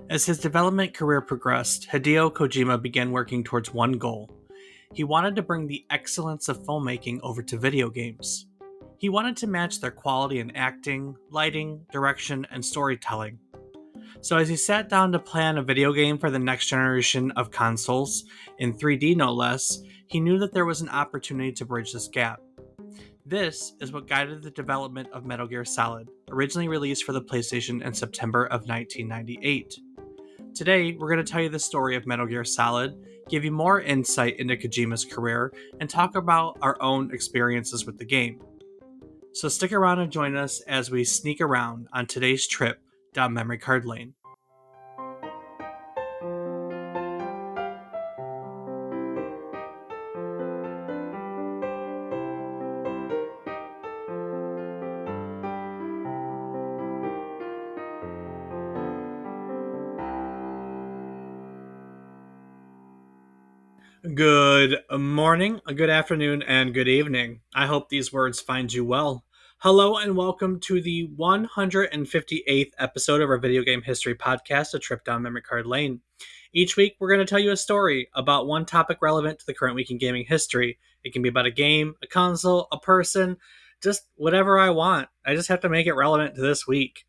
As his development career progressed, Hideo Kojima began working towards one goal. He wanted to bring the excellence of filmmaking over to video games. He wanted to match their quality in acting, lighting, direction, and storytelling. So, as he sat down to plan a video game for the next generation of consoles, in 3D no less, he knew that there was an opportunity to bridge this gap. This is what guided the development of Metal Gear Solid, originally released for the PlayStation in September of 1998. Today, we're going to tell you the story of Metal Gear Solid, give you more insight into Kojima's career, and talk about our own experiences with the game. So stick around and join us as we sneak around on today's trip down memory card lane. Good morning, good afternoon, and good evening. I hope these words find you well. Hello and welcome to the 158th episode of our video game history podcast, A Trip Down Memory Card Lane. Each week, we're going to tell you a story about one topic relevant to the current week in gaming history. It can be about a game, a console, a person, just whatever I want. I just have to make it relevant to this week.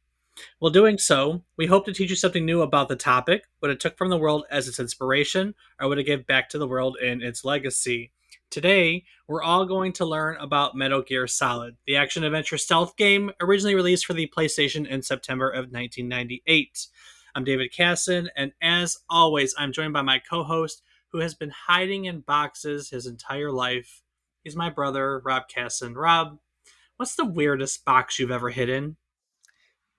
While doing so, we hope to teach you something new about the topic, what it took from the world as its inspiration, or what it gave back to the world in its legacy. Today, we're all going to learn about Metal Gear Solid, the action-adventure stealth game originally released for the PlayStation in September of 1998. I'm David Casson, and as always, I'm joined by my co-host, who has been hiding in boxes his entire life. He's my brother, Rob Casson. Rob, what's the weirdest box you've ever hidden?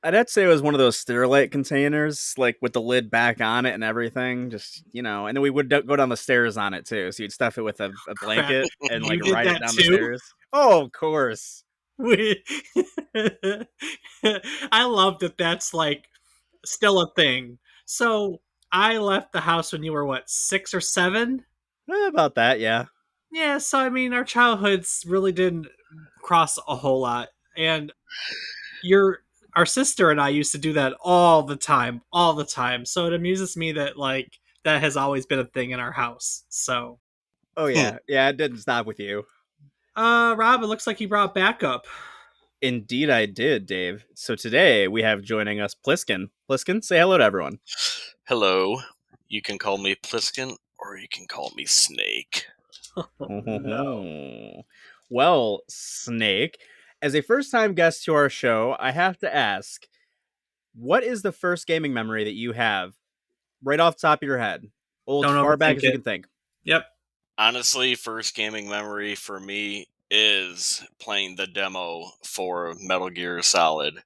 I'd have to say it was one of those Sterilite containers, like with the lid back on it and everything. Just, and then we would go down the stairs on it too. So you'd stuff it with a blanket and You like did ride it that down too? the stairs. Oh, of course. I love that that's like still a thing. So I left the house when you were what, 6 or 7? About that, yeah. Yeah, so I mean our childhoods really didn't cross a whole lot. And our sister and I used to do that all the time. So it amuses me that like that has always been a thing in our house. So Oh, yeah. Yeah, it didn't stop with you. Rob, it looks like you brought backup. Indeed, I did, Dave. So today we have joining us Pliskin. Pliskin, say hello to everyone. Hello. You can call me Pliskin, or you can call me Snake. No. Well, Snake, as a first-time guest to our show, I have to ask, what is the first gaming memory that you have right off the top of your head? Old, Don't as far back overthink as you it. can think. Yep. Honestly, first gaming memory for me is playing the demo for Metal Gear Solid.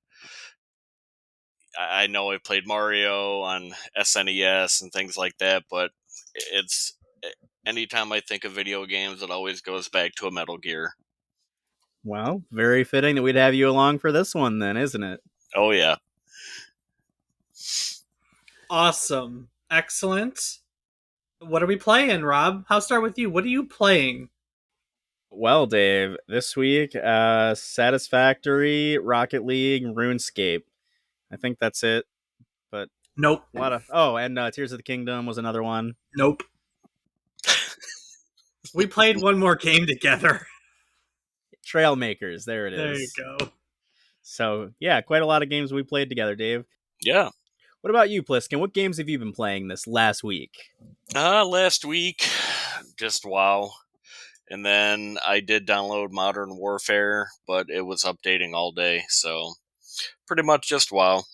I know I played Mario on SNES and things like that, but it's anytime I think of video games, it always goes back to a Metal Gear. Well, very fitting that we'd have you along for this one then, isn't it? Oh, yeah. Awesome. Excellent. What are we playing, Rob? I'll start with you. What are you playing? Well, Dave, this week, Satisfactory, Rocket League, RuneScape. I think that's it. But Nope. a lot of and Tears of the Kingdom was another one. Nope. We played one more game together. Trailmakers, there it is. There you go. So, yeah, quite a lot of games we played together, Dave. Yeah. What about you, Pliskin? What games have you been playing this last week? Last week, just WoW. And then I did download Modern Warfare, but it was updating all day, so pretty much just WoW.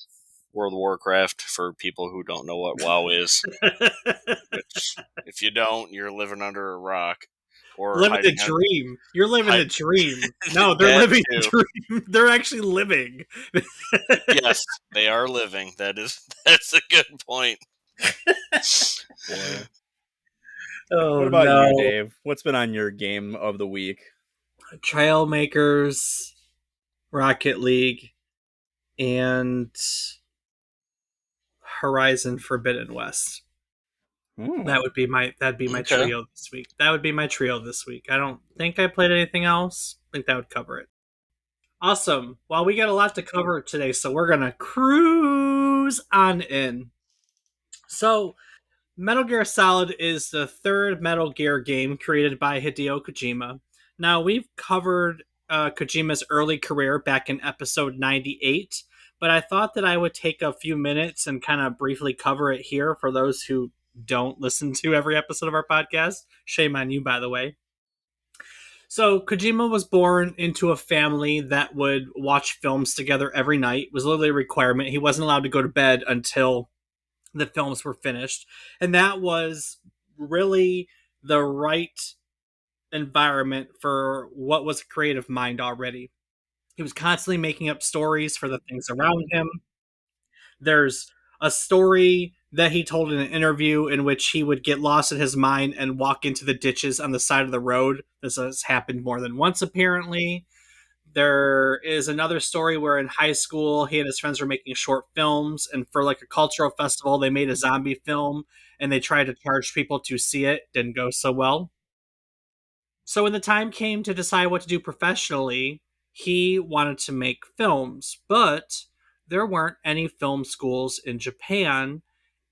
World of Warcraft, for people who don't know what WoW is. Which, if you don't, you're living under a rock. Or living a dream. You're living a dream. No, they're living a dream. They're actually living. Yes, they are living. That's a good point. Oh, what about you, Dave? What's been on your game of the week? Trailmakers, Rocket League, and Horizon Forbidden West. That'd be my trio this week. That would be my trio this week. I don't think I played anything else. I think that would cover it. Awesome. Well, we got a lot to cover today, so we're gonna cruise on in. So, Metal Gear Solid is the third Metal Gear game created by Hideo Kojima. Now, we've covered Kojima's early career back in episode 98, but I thought that I would take a few minutes and kind of briefly cover it here for those who don't listen to every episode of our podcast. Shame on you, by the way. So, Kojima was born into a family that would watch films together every night. It was literally a requirement. He wasn't allowed to go to bed until the films were finished. And that was really the right environment for what was a creative mind already. He was constantly making up stories for the things around him. There's a story that he told in an interview in which he would get lost in his mind and walk into the ditches on the side of the road. This has happened more than once, apparently. There is another story where in high school he and his friends were making short films, and for like a cultural festival they made a zombie film and they tried to charge people to see it. Didn't go so well. So when the time came to decide what to do professionally, he wanted to make films, but there weren't any film schools in Japan,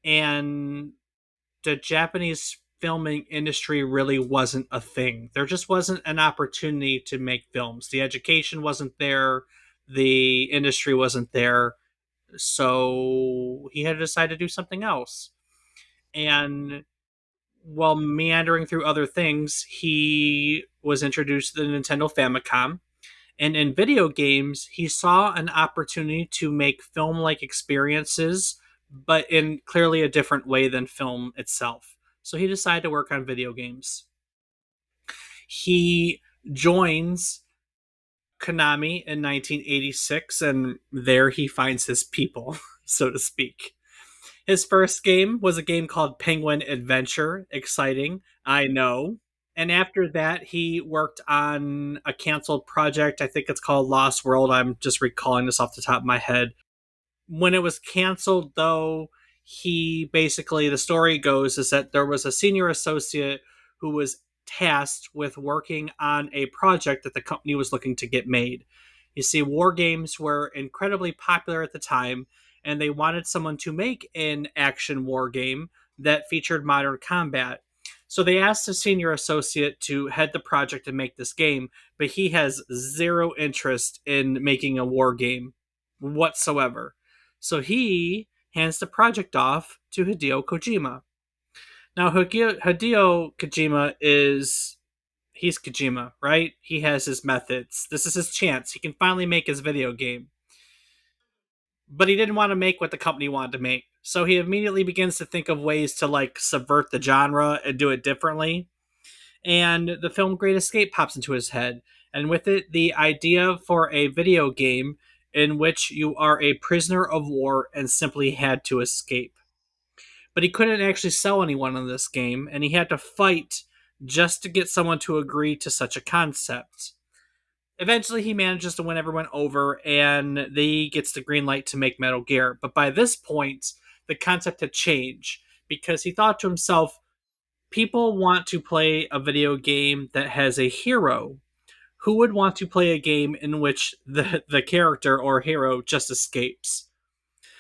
and the Japanese filming industry really wasn't a thing. There just wasn't an opportunity to make films. The education wasn't there, the industry wasn't there. So he had to decide to do something else. And while meandering through other things, he was introduced to the Nintendo Famicom. And in video games, he saw an opportunity to make film like experiences, but in clearly a different way than film itself. So he decided to work on video games. He joins Konami in 1986, and there he finds his people, so to speak. His first game was a game called Penguin Adventure. Exciting, I know. And after that, he worked on a canceled project. I think it's called Lost World. I'm just recalling this off the top of my head. When it was canceled, though, he basically, the story goes, is that there was a senior associate who was tasked with working on a project that the company was looking to get made. You see, war games were incredibly popular at the time, and they wanted someone to make an action war game that featured modern combat. So they asked a senior associate to head the project and make this game, but he has zero interest in making a war game whatsoever. So he hands the project off to Hideo Kojima. Now, Hideo Kojima he's Kojima, right? He has his methods. This is his chance. He can finally make his video game. But he didn't want to make what the company wanted to make. So he immediately begins to think of ways to like subvert the genre and do it differently. And the film Great Escape pops into his head. And with it, the idea for a video game in which you are a prisoner of war and simply had to escape. But he couldn't actually sell anyone in this game, and he had to fight just to get someone to agree to such a concept. Eventually, he manages to win everyone over, and he gets the green light to make Metal Gear. But by this point, the concept had changed because he thought to himself, people want to play a video game that has a hero. Who would want to play a game in which the character or hero just escapes?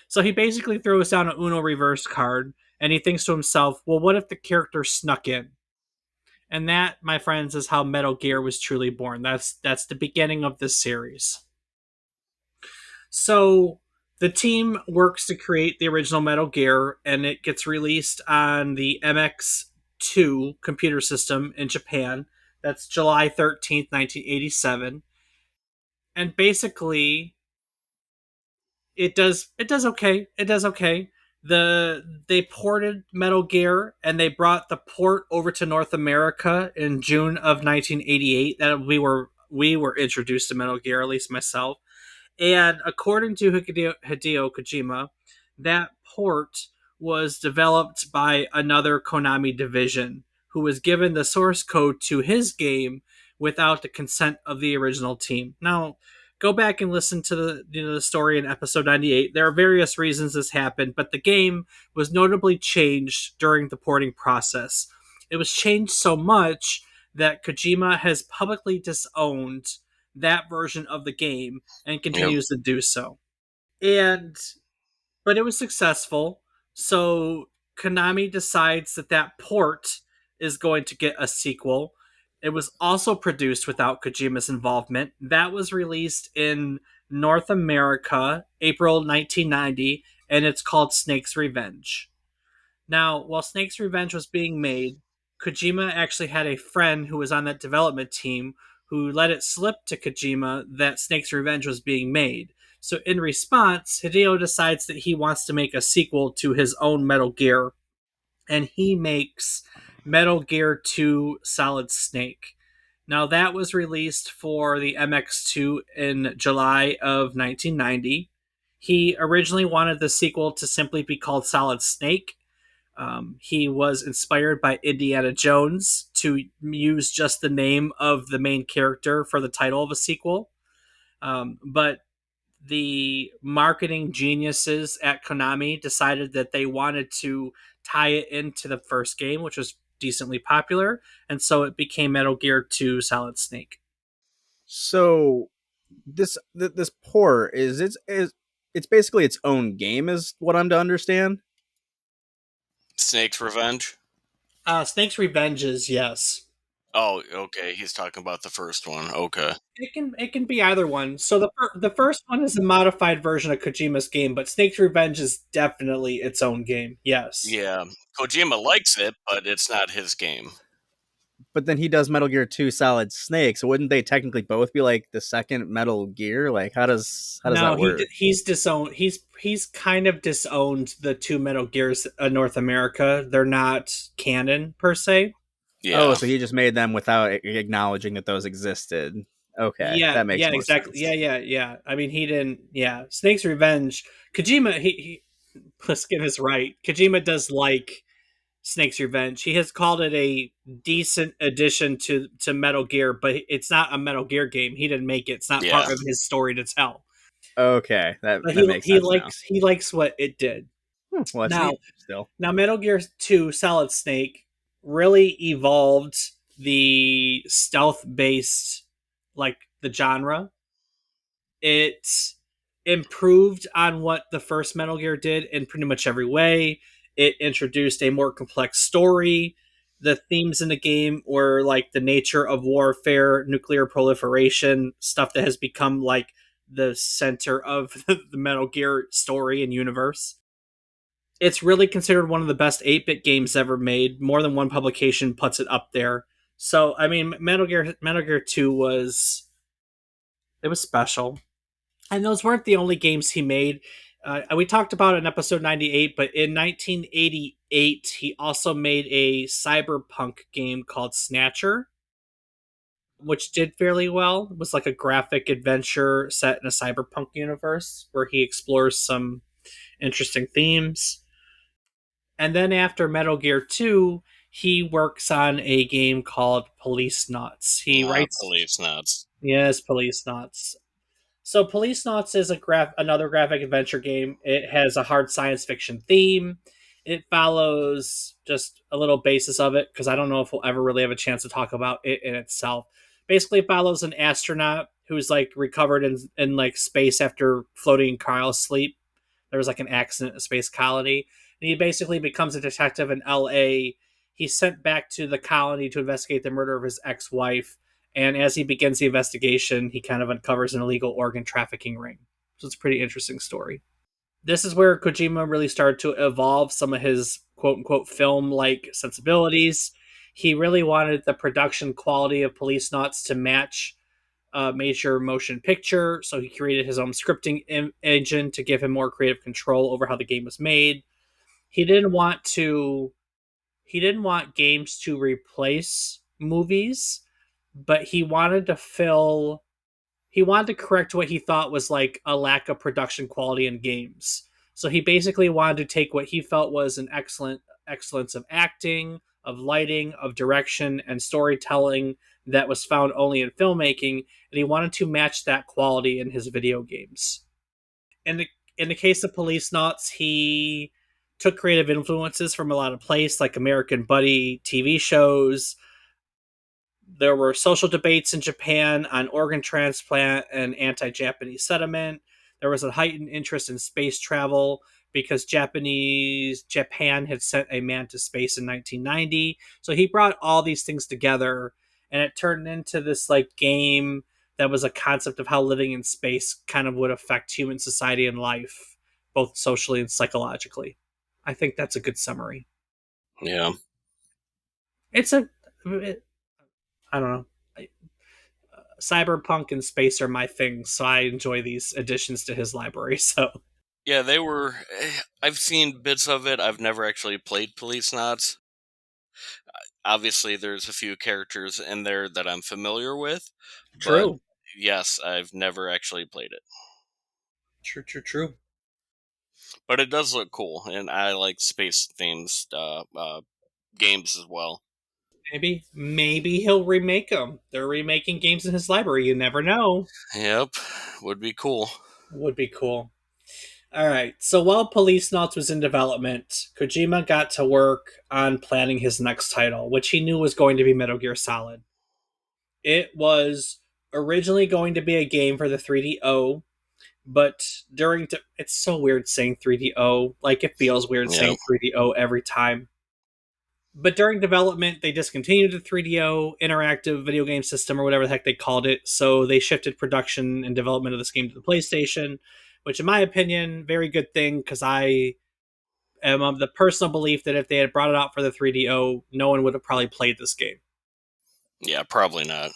So he basically throws down a Uno reverse card and he thinks to himself, well, what if the character snuck in? And that, my friends, is how Metal Gear was truly born. That's the beginning of this series. So the team works to create the original Metal Gear, and it gets released on the MX2 computer system in Japan. That's July 13th, 1987. And basically, it does okay. It does okay. They ported Metal Gear and they brought the port over to North America in June of 1988. That we were introduced to Metal Gear, at least myself. And according to Hideo Kojima, that port was developed by another Konami division who was given the source code to his game without the consent of the original team. Now, go back and listen to the story in episode 98. There are various reasons this happened, but the game was notably changed during the porting process. It was changed so much that Kojima has publicly disowned that version of the game and Yep. continues to do so. And but it was successful. So Konami decides that port is going to get a sequel. It was also produced without Kojima's involvement. That was released in North America, April 1990, and it's called Snake's Revenge. Now, while Snake's Revenge was being made, Kojima actually had a friend who was on that development team who let it slip to Kojima that Snake's Revenge was being made. So, in response, Hideo decides that he wants to make a sequel to his own Metal Gear, and he makes Metal Gear 2 Solid Snake. Now, that was released for the MX2 in July of 1990. He originally wanted the sequel to simply be called Solid Snake. He was inspired by Indiana Jones to use just the name of the main character for the title of a sequel. But the marketing geniuses at Konami decided that they wanted to tie it into the first game, which was decently popular, and so it became Metal Gear 2 Solid Snake. So this port is it's basically its own game, is what I'm to understand. Snake's Revenge. Snake's Revenge is yes. Oh, okay. He's talking about the first one. Okay. It can be either one. So the first one is a modified version of Kojima's game, but Snake's Revenge is definitely its own game. Yes. Yeah. Kojima likes it, but it's not his game. But then he does Metal Gear 2 Solid Snake, so wouldn't they technically both be like the second Metal Gear? Like how does No, that work? he's disowned. He's kind of disowned the two Metal Gears North America. They're not canon per se. Yeah. Oh, so he just made them without acknowledging that those existed. Okay, Yeah, that makes yeah, more exactly. sense. Yeah. I mean, he didn't. Yeah, Snake's Revenge. Kojima. He let's get this right. Kojima does like Snake's Revenge. He has called it a decent addition to Metal Gear, but it's not a Metal Gear game. He didn't make it. It's not part Yeah. of his story to tell. Okay, that But that makes he sense now. likes what it did. Well, that's Now neat. Still, Metal Gear 2 Solid Snake really evolved the stealth based like the genre. It improved on what the first Metal Gear did in pretty much every way. It introduced a more complex story. The themes in the game were like the nature of warfare, nuclear proliferation, stuff that has become like the center of the Metal Gear story and universe. It's really considered one of the best 8-bit games ever made. More than one publication puts it up there. So, I mean, Metal Gear 2 was special. And those weren't the only games he made. We talked about it in episode 98, but in 1988, he also made a cyberpunk game called Snatcher, which did fairly well. It was like a graphic adventure set in a cyberpunk universe where he explores some interesting themes. And then after Metal Gear 2, he works on a game called Police Knots. He writes, Police Nuts. yes, Police Knots. So Police Knots is another graphic adventure game. It has a hard science fiction theme. It follows just a little basis of it because I don't know if we'll ever really have a chance to talk about it in itself. Basically, it follows an astronaut who's like recovered in like space after floating in cryosleep. There was like an accident in a space colony, and he basically becomes a detective in L.A. He's sent back to the colony to investigate the murder of his ex-wife, and as he begins the investigation, he kind of uncovers an illegal organ trafficking ring. So it's a pretty interesting story. This is where Kojima really started to evolve some of his quote unquote film like sensibilities. He really wanted the production quality of Police Knots to match a major motion picture, so he created his own scripting engine to give him more creative control over how the game was made. He didn't want to he didn't want games to replace movies, but he wanted to correct what he thought was like a lack of production quality in games. So he basically wanted to take what he felt was an excellence of acting, of lighting, of direction, and storytelling that was found only in filmmaking, and he wanted to match that quality in his video games. In the case of Police Knots, he took creative influences from a lot of places, like American Buddy TV shows. There were social debates in Japan on organ transplant and anti Japanese sentiment. There was a heightened interest in space travel because Japan had sent a man to space in 1990. So he brought all these things together, and it turned into this like game that was a concept of how living in space kind of would affect human society and life, both socially and psychologically. I think that's a good summary. Yeah. It's a, I don't know. Cyberpunk and space are my things, so I enjoy these additions to his library. So Yeah, they were. I've seen bits of it. I've never actually played Police Knots. Obviously, there's a few characters in there that I'm familiar with, but true, yes, I've never actually played it. true. But it does look cool, and I like space themes games as well. Maybe he'll remake them. They're remaking games in his library. You never know. Yep, would be cool. Would be cool. All right. So while Police Knots was in development, Kojima got to work on planning his next title, which he knew was going to be Metal Gear Solid. It was originally going to be a game for the 3DO, but it's so weird saying 3DO. Like it feels weird Yep. saying 3DO every time. But during development, they discontinued the 3DO interactive video game system or whatever the heck they called it. So they shifted production and development of this game to the PlayStation, which, in my opinion, very good thing because I am of the personal belief that if they had brought it out for the 3DO, no one would have probably played this game. Yeah, probably not.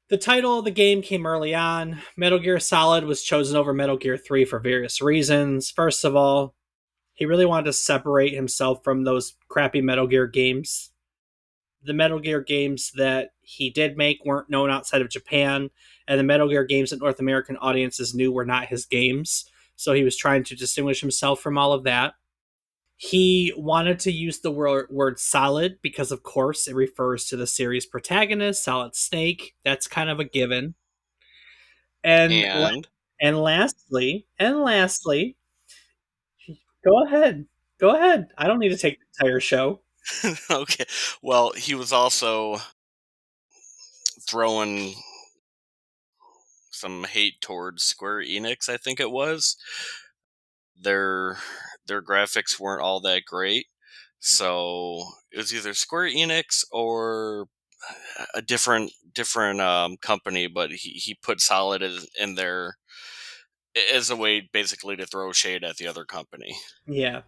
The title of the game came early on. Metal Gear Solid was chosen over Metal Gear 3 for various reasons. First of all, he really wanted to separate himself from those crappy Metal Gear games. The Metal Gear games that he did make weren't known outside of Japan, and the Metal Gear games that North American audiences knew were not his games. So he was trying to distinguish himself from all of that. He wanted to use the word solid because, of course, it refers to the series protagonist, Solid Snake. That's kind of a given. And And lastly, go ahead. Go ahead. I don't need to take the entire show. okay, well, he was also throwing some hate towards Square Enix. I think it was their graphics weren't all that great, so it was either Square Enix or a different company. But he put Solid in there as a way basically to throw shade at the other company. Yeah.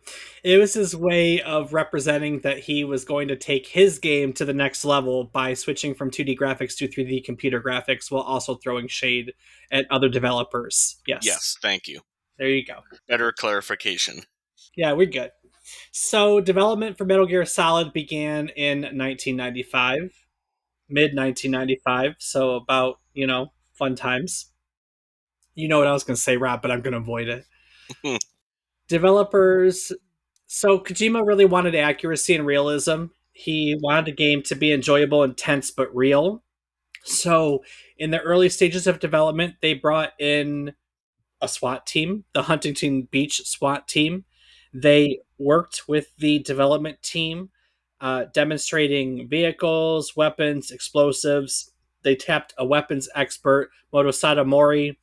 It was his way of representing that he was going to take his game to the next level by switching from 2D graphics to 3D computer graphics while also throwing shade at other developers. Yes. Yes, thank you. There you go. Better clarification. Yeah, we're good. So, development for Metal Gear Solid began in 1995, mid 1995. So, about, fun times. You know what I was going to say, Rob, but I'm going to avoid it. Developers. So, Kojima really wanted accuracy and realism. He wanted the game to be enjoyable, intense, but real. So, in the early stages of development, they brought in a SWAT team, the Huntington Beach SWAT team. They worked with the development team, demonstrating vehicles, weapons, explosives. They tapped a weapons expert, Motosada Mori.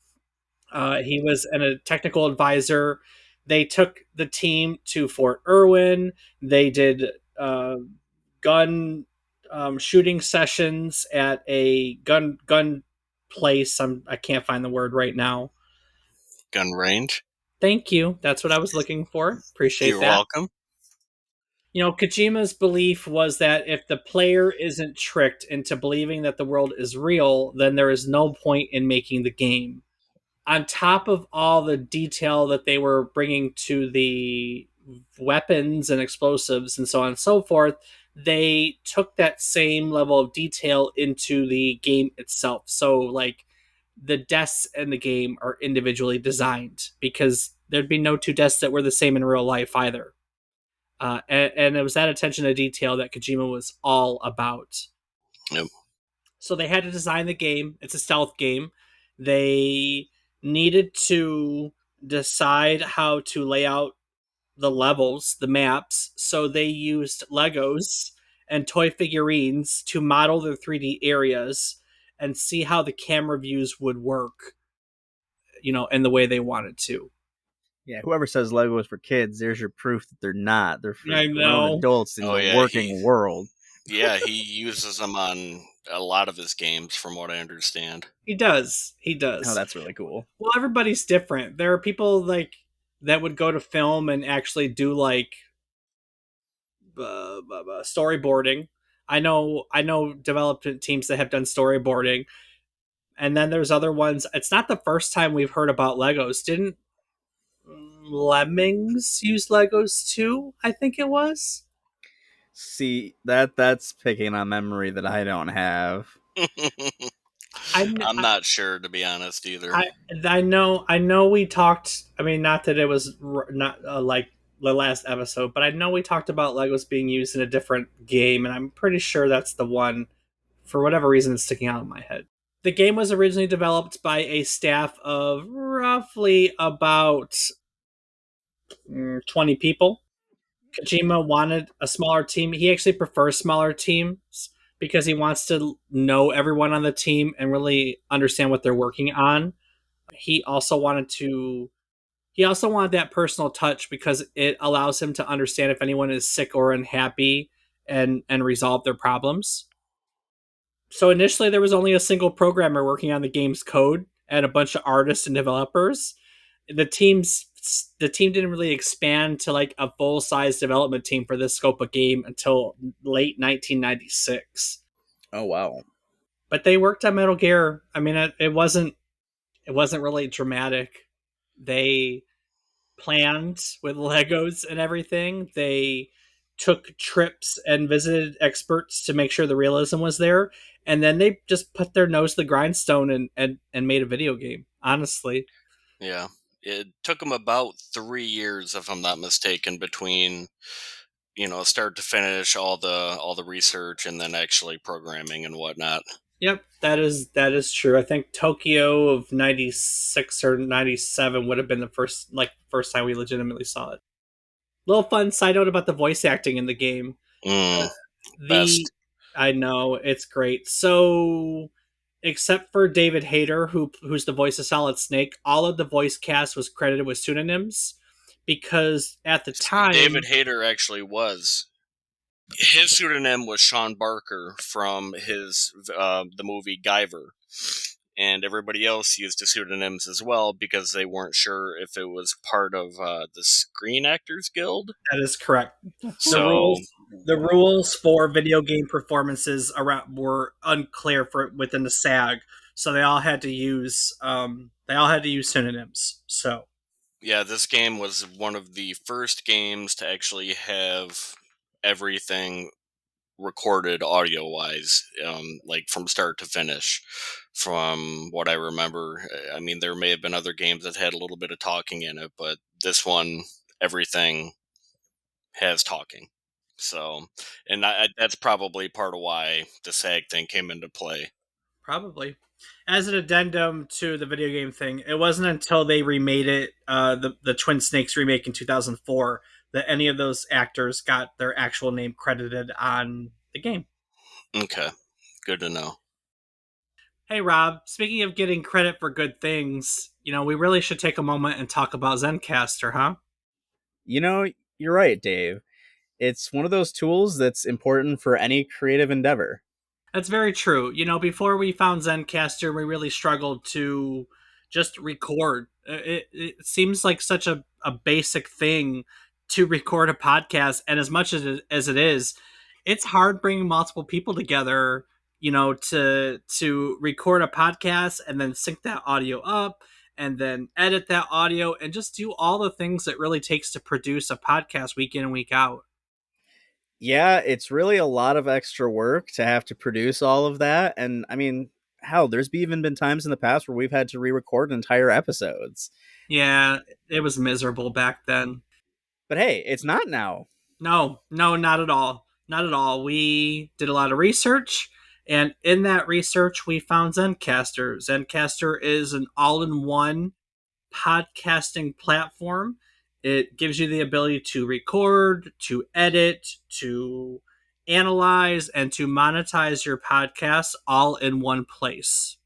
He was a technical advisor. They took the team to Fort Irwin. They did gun shooting sessions at a gun place. I can't find the word right now. Gun range. Thank you. That's what I was looking for. Appreciate You're that. welcome. Kojima's belief was that if the player isn't tricked into believing that the world is real, then there is no point in making the game. On top of all the detail that they were bringing to the weapons and explosives and so on and so forth, they took that same level of detail into the game itself. So, like, the desks in the game are individually designed because there'd be no two desks that were the same in real life either. And it was that attention to detail that Kojima was all about. Yep. So they had to design the game. It's a stealth game. They needed to decide how to lay out the levels, the maps. So they used Legos and toy figurines to model their 3D areas and see how the camera views would work, in the way they wanted to. Yeah, whoever says Lego is for kids, there's your proof that they're not. They're for I grown know. adults in Oh the yeah, working world. he uses them on a lot of his games, from what I understand. He does. He Oh, does. that's really cool. Well, everybody's different. There are people like that would go to film and actually do like storyboarding. I know development teams that have done storyboarding, and then there's other ones. It's not the first time we've heard about Legos. Didn't Lemmings use Legos too? I think it was. See, that's picking on memory that I don't have. I, I'm not sure, to be honest, either. I I know we talked. I mean, not that it was not like the last episode, but I know we talked about Legos being used in a different game, and I'm pretty sure that's the one. For whatever reason, it's sticking out in my head. The game was originally developed by a staff of roughly about 20 people. Kojima wanted a smaller team. He actually prefers smaller teams because he wants to know everyone on the team and really understand what they're working on. He also wanted to he also wanted that personal touch because it allows him to understand if anyone is sick or unhappy and resolve their problems. So initially there was only a single programmer working on the game's code and a bunch of artists and developers. The team didn't really expand to like a full-size development team for this scope of game until late 1996. Oh wow. But they worked on Metal Gear. I mean, it wasn't really dramatic. They planned with Legos and everything. They took trips and visited experts to make sure the realism was there, and then they just put their nose to the grindstone and made a video game. Honestly, Yeah, it took him about 3 years, if I'm not mistaken, between start to finish, all the research, and then actually programming and whatnot. yep, that is true. I think Tokyo of '96 or '97 would have been the first time we legitimately saw it. Little fun side note about the voice acting in the game. Mm, The best. I know it's great. So except for David Hayter, who's the voice of Solid Snake, all of the voice cast was credited with pseudonyms because at the David time, Hayter actually was. His pseudonym was Sean Barker from the movie Guyver, and everybody else used the pseudonyms as well because they weren't sure if it was part of the Screen Actors Guild. that is correct. The So rules the rules for video game performances around were unclear for within the SAG, so they all had to use synonyms. So yeah, this game was one of the first games to actually have everything recorded audio wise, like from start to finish. From what I remember, I mean, there may have been other games that had a little bit of talking in it, but this one, everything has talking. So, and that's probably part of why the SAG thing came into play. probably. As an addendum to the video game thing, it wasn't until they remade it, the Twin Snakes remake in 2004, that any of those actors got their actual name credited on the game. Okay, good to know. Hey, Rob, speaking of getting credit for good things, we really should take a moment and talk about Zencaster, huh? You know, you're right, Dave. It's one of those tools that's important for any creative endeavor. That's very true. Before we found Zencaster, we really struggled to just record. It seems like such a basic thing to record a podcast, and as much as it is, it's hard bringing multiple people together. To record a podcast and then sync that audio up and then edit that audio and just do all the things it really takes to produce a podcast week in and week out. Yeah, it's really a lot of extra work to have to produce all of that. And I mean, hell, there's even been times in the past where we've had to re record entire episodes. Yeah, it was miserable back then. But hey, it's not now. No, no, not at all. Not at all. We did a lot of research, and in that research, we found Zencaster. Zencaster is an all in one podcasting platform. It gives you the ability to record, to edit, to analyze, and to monetize your podcast all in one place.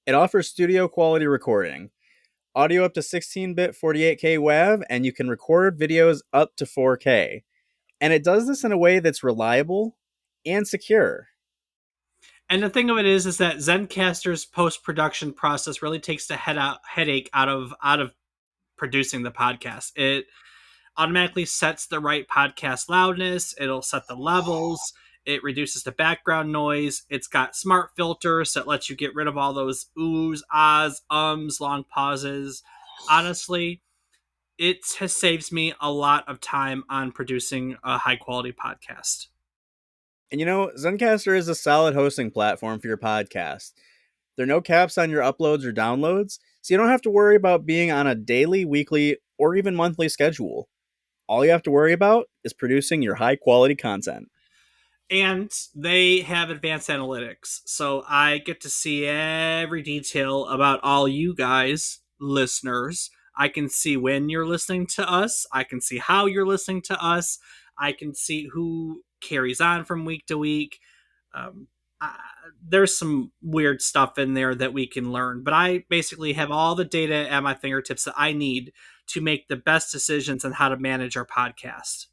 It offers studio quality recording, audio up to 16-bit 48K WAV, and you can record videos up to 4K. And it does this in a way that's reliable and secure. And the thing of it is that Zencaster's post production process really takes the headache out of producing the podcast. It automatically sets the right podcast loudness. It'll set the levels. It reduces the background noise. It's got smart filters that lets you get rid of all those oohs, ahs, ums, long pauses. Honestly, it has saves me a lot of time on producing a high quality podcast. And Zencaster is a solid hosting platform for your podcast. There are no caps on your uploads or downloads, so you don't have to worry about being on a daily, weekly, or even monthly schedule. All you have to worry about is producing your high quality content. And they have advanced analytics, so I get to see every detail about all you guys listeners. I can see when you're listening to us, I can see how you're listening to us, I can see who carries on from week to week. um, I, there's some weird stuff in there that we can learn, but I basically have all the data at my fingertips that I need to make the best decisions on how to manage our podcast.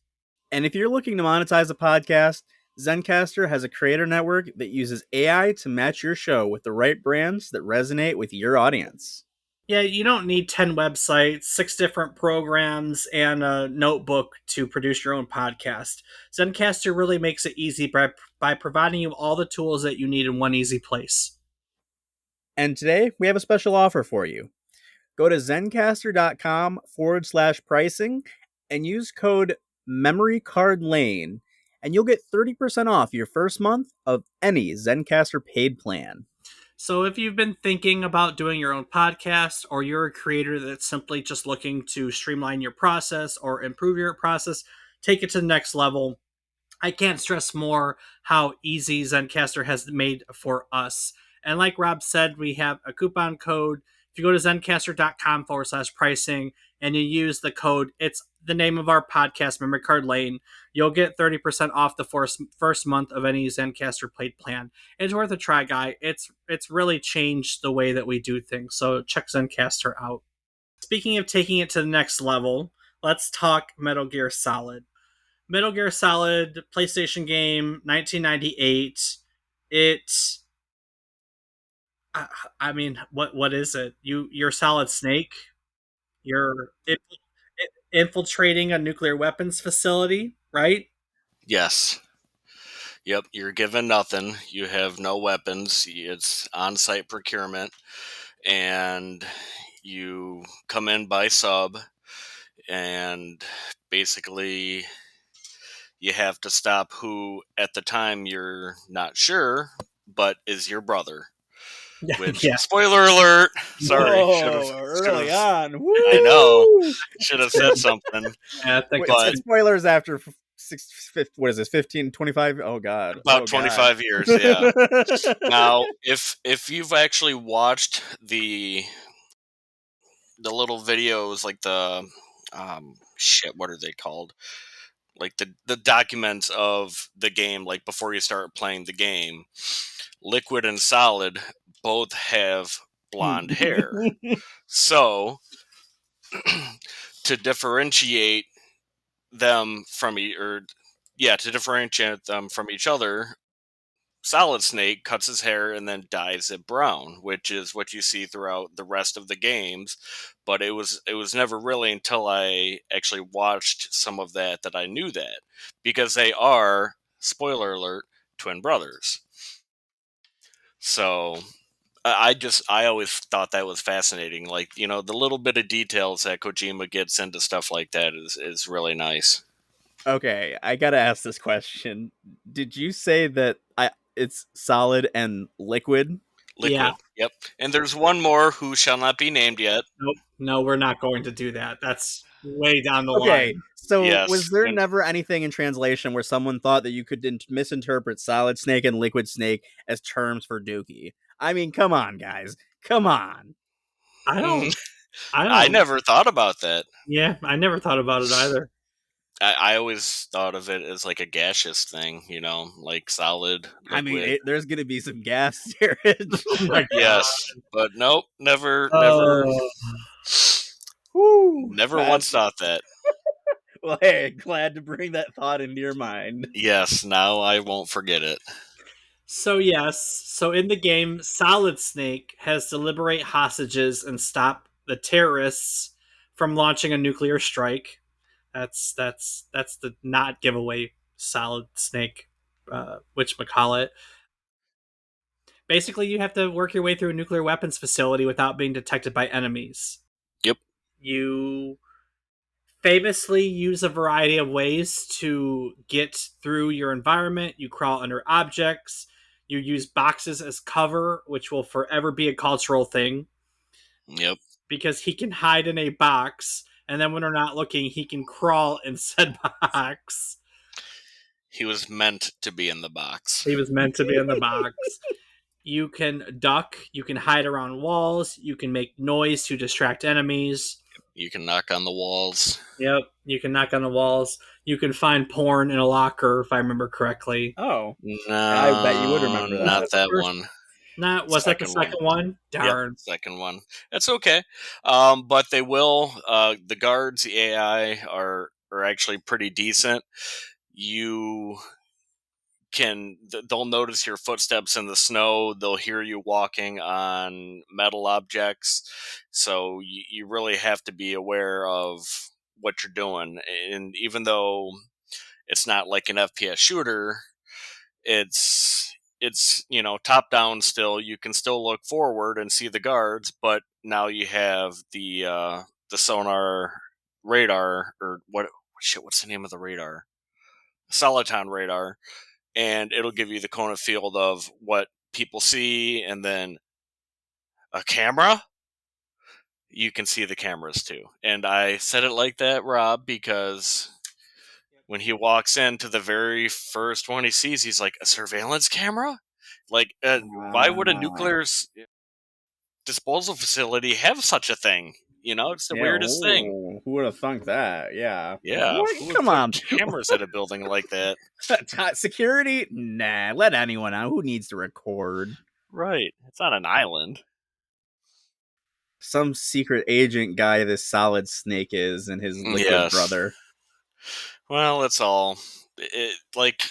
And if you're looking to monetize a podcast, Zencaster has a creator network that uses AI to match your show with the right brands that resonate with your audience. Yeah, you don't need 10 websites, 6 different programs, and a notebook to produce your own podcast. Zencaster really makes it easy by providing you all the tools that you need in one easy place. And today, we have a special offer for you. Go to zencaster.com/pricing and use code MemoryCardLane, and you'll get 30% off your first month of any Zencaster paid plan. So if you've been thinking about doing your own podcast, or you're a creator that's simply just looking to streamline your process or improve your process, take it to the next level, I can't stress more how easy Zencaster has made for us. And like Rob said, we have a coupon code. If you go to zencaster.com/pricing and you use the code, it's the name of our podcast, Memory Card Lane, you'll get 30% off the first month of any Zencaster paid plan. It's worth a try, guy. It's really changed the way that we do things. So check Zencaster out. Speaking of taking it to the next level, let's talk Metal Gear Solid. Metal Gear Solid, PlayStation game, 1998. It, I mean, what is it? You're Solid Snake. You're infiltrating a nuclear weapons facility, right? Yes. Yep, you're given nothing. You have no weapons. It's on-site procurement, and you come in by sub, and basically you have to stop who, at the time, you're not sure, but is your brother. Which, Yeah. spoiler alert! Sorry, Whoa, early on. Woo! I know. Should have said something. I think Wait, spoilers after what is this, 15, 25? Oh, God. About Oh, 25 God. years, yeah. Now, if you've actually watched the little videos, like the what are they called? Like the documents of the game, like before you start playing the game, Liquid and Solid both have blonde hair. So to differentiate them from each other, Solid Snake cuts his hair and then dyes it brown, which is what you see throughout the rest of the games. But it was never really until I actually watched some of that I knew that, because they are, spoiler alert, twin brothers. So I always thought that was fascinating. Like, the little bit of details that Kojima gets into stuff like that is really nice. Okay, I gotta ask this question. Did you say that it's Solid and Liquid? Liquid. Yeah. Yep. And there's one more who shall not be named yet. Nope. No, we're not going to do that. That's way down the Okay, line. so Yes. was there And never anything in translation where someone thought that you could misinterpret Solid Snake and Liquid Snake as terms for Dookie? I mean, come on, guys. Come on. I don't. I never thought about that. Yeah, I never thought about it either. I always thought of it as like a gaseous thing, like solid, liquid. I mean, there's going to be some gas storage. Oh my God. Yes, but nope, never. Woo! Never once thought that. Well, hey, glad to bring that thought into your mind. Yes, now I won't forget it. So yes, so in the game, Solid Snake has to liberate hostages and stop the terrorists from launching a nuclear strike. That's the not giveaway Solid Snake, whatchamacallit. Basically, you have to work your way through a nuclear weapons facility without being detected by enemies. Yep. You famously use a variety of ways to get through your environment. You crawl under objects. You use boxes as cover, which will forever be a cultural thing Yep. because he can hide in a box, and then when we're not looking, he can crawl in said box. He was meant to be in the box. He was meant to be in the box. You can duck, you can hide around walls, you can make noise to distract enemies. You can knock on the walls. Yep, you can knock on the walls. You can find porn in a locker, if I remember correctly. Oh, No, I bet you would remember Was not that. that the that first? one. Not was that the Second one. second one? Yep, Darn. second one. That's okay. But they will. The guards, the AI are actually pretty decent. You they'll notice your footsteps in the snow. They'll hear you walking on metal objects. So you really have to be aware of what you're doing. And even though it's not like an FPS shooter, it's top down still. You can still look forward and see the guards, but now you have the sonar radar, or what's the name of the radar? Soliton radar, and it'll give you the cone of field of what people see, and then a camera. You can see the cameras too. And I said it like that, Rob, because when he walks into the very first one he sees, he's like, a surveillance camera? Like, why would a nuclear disposal facility have such a thing? It's the Yeah, weirdest thing. who would have thunk that? Yeah. Yeah, What? who would Come put on. cameras at a building like that? Security? Nah, let anyone out. Who needs to record? Right. It's on an island. Some secret agent guy this Solid Snake is and his liquid Yes. brother. Well, it's all like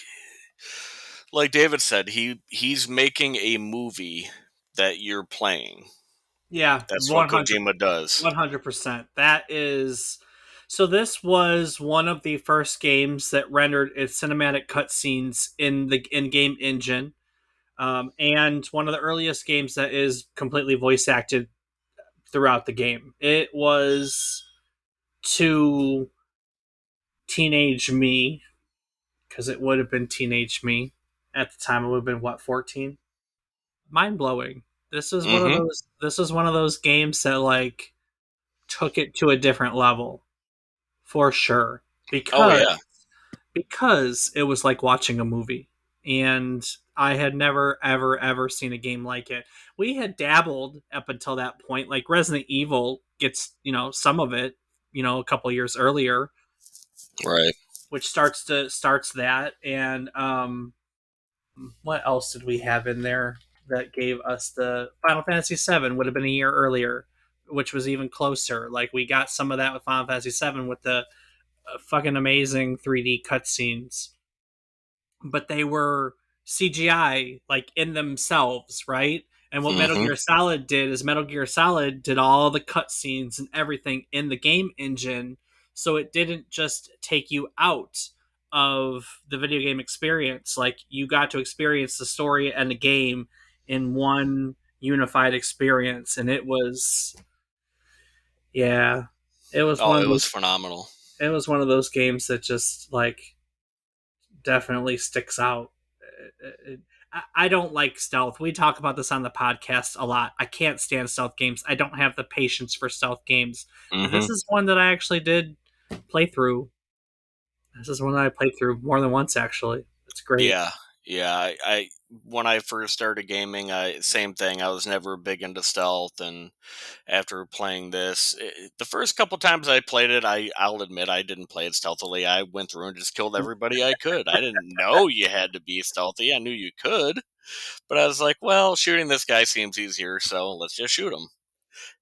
David said, he's making a movie that you're playing. Yeah, That's what Kojima does. 100%. That is. So this was one of the first games that rendered its cinematic cutscenes in the in-game engine, and one of the earliest games that is completely voice acted throughout the game. It was to teenage me, because it would have been teenage me at the time. It would have been what, 14? Mind blowing. This is one of Mm-hmm. those. This is one of those games that like took it to a different level, for sure. Oh yeah. Because it was like watching a movie, and I had never ever ever seen a game like it. We had dabbled up until that point, like Resident Evil gets some of it, a couple years earlier, Right. which starts that. And what else did we have in there that gave us the Final Fantasy VII? Would have been a year earlier, which was even closer. Like we got some of that with Final Fantasy VII with the fucking amazing 3D cutscenes, but they were CGI like in themselves, right? And what Metal Mm-hmm. Gear Solid did is Metal Gear Solid did all the cutscenes and everything in the game engine, so it didn't just take you out of the video game experience. Like you got to experience the story and the game in one unified experience, and it was, yeah, it was Oh, one it of was those. phenomenal. It was one of those games that just like definitely sticks out. I don't like stealth. We talk about this on the podcast a lot. I can't stand stealth games. I don't have the patience for stealth games. But Mm-hmm. this is one that I actually did play through. This is one that I played through more than once, actually. It's great. Yeah. I when I first started gaming, same thing. I was never big into stealth, and after playing this, the first couple times I played it, I'll admit I didn't play it stealthily. I went through and just killed everybody I could. I didn't know you had to be stealthy. I knew you could, but I was like, well, shooting this guy seems easier, so let's just shoot him.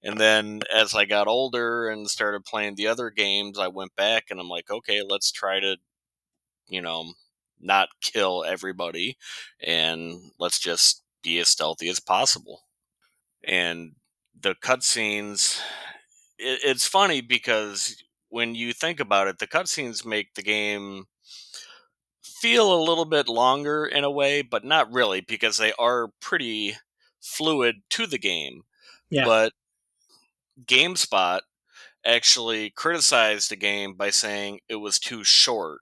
And then as I got older and started playing the other games, I went back and I'm like, okay, let's try to, you know, not kill everybody and let's just be as stealthy as possible. And the cutscenes, it's funny because when you think about it, the cutscenes make the game feel a little bit longer in a way, but not really because they are pretty fluid to the game. Yeah. But GameSpot actually criticized the game by saying it was too short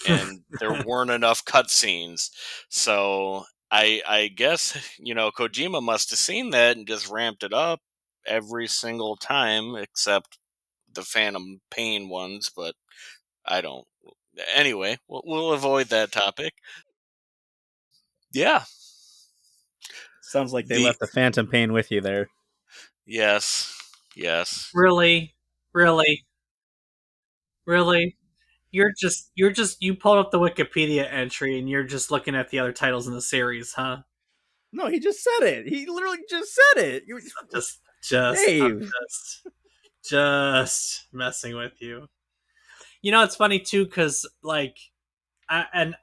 and there weren't enough cutscenes. So I guess Kojima must have seen that and just ramped it up every single time, except the Phantom Pain ones. But I don't. Anyway, we'll avoid that topic. Yeah. Sounds like they The left the phantom pain with you there. yes, yes, Really, really, really. You pulled up the Wikipedia entry and you're just looking at the other titles in the series, huh? No, he just said it. He literally just said it. I'm Dave. just messing with you. It's funny too because like I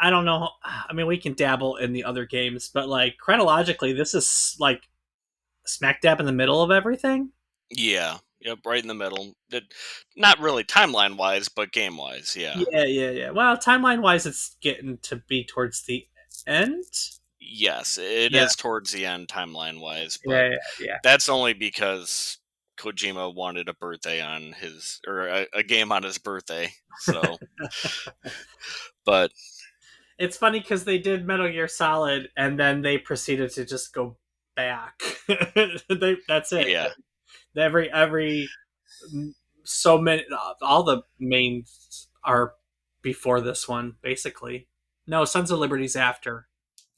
don't know. I mean, we can dabble in the other games, but like chronologically, this is like smack dab in the middle of everything. yeah, yep, right in the middle. Not really timeline wise, but game wise, yeah. Yeah, yeah, yeah. Well, timeline wise, it's getting to be towards the end. Yes, it Yeah, is towards the end timeline wise, but yeah, yeah. that's only because Kojima wanted a birthday on his or a game on his birthday. So, but It's funny because they did Metal Gear Solid, and then they proceeded to just go back. That's it. yeah, Every so many, all the mains are before this one, basically. No, Sons of Liberty's after.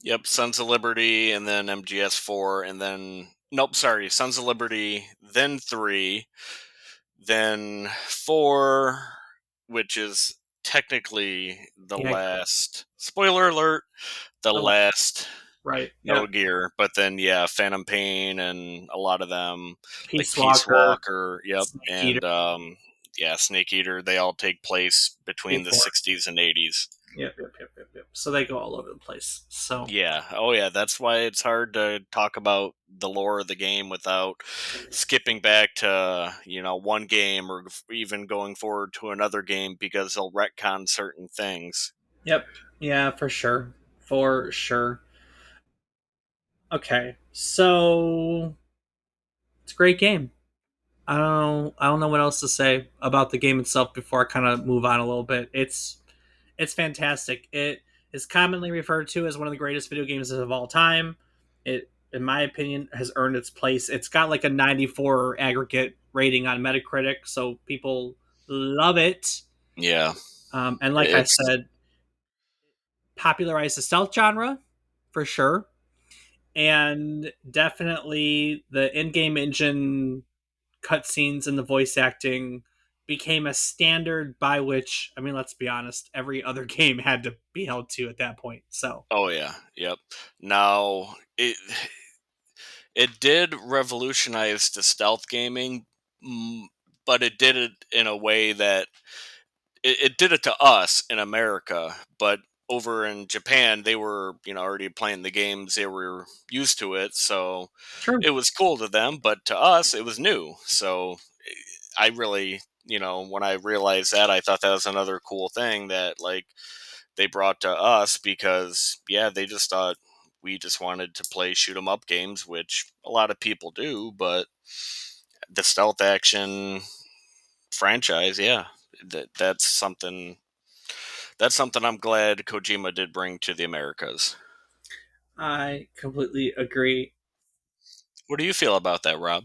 yep, Sons of Liberty, and then MGS4, and then nope, sorry, Sons of Liberty, then 3, then 4, which is technically the Yeah, last. Spoiler alert: the the last, last right. Metal Yep. Gear. But then yeah, Phantom Pain and a lot of them, like Peace Peace Walker, Walker. Yep, Snake Eater and yeah, Snake Eater. They all take place between the before. 60s and 80s. Yep. So they go all over the place. So Yeah. Oh, yeah. That's why it's hard to talk about the lore of the game without skipping back to one game or even going forward to another game because they'll retcon certain things. yep, yeah, for sure. Okay, so it's a great game. I don't know what else to say about the game itself before I kind of move on a little bit. It's fantastic. It is commonly referred to as one of the greatest video games of all time. It, in my opinion, has earned its place. It's got like a 94 aggregate rating on Metacritic, so people love it. Yeah. And like I It's said, popularized the stealth genre for sure, and definitely the in-game engine cutscenes and the voice acting became a standard by which, I mean, let's be honest, every other game had to be held to at that point. So, oh yeah. Yep. Now it did revolutionize the stealth gaming, mm, but it did it in a way that it did it to us in America, but over in Japan, they were already playing the games, they were used to it, so true. it was cool to them. But to us, it was new. So I really, when I realized that, I thought that was another cool thing that like they brought to us because yeah, they just thought we just wanted to play shoot 'em up games, which a lot of people do, but the stealth action franchise, yeah, that's something. That's something I'm glad Kojima did bring to the Americas. I completely agree. What do you feel about that, Rob?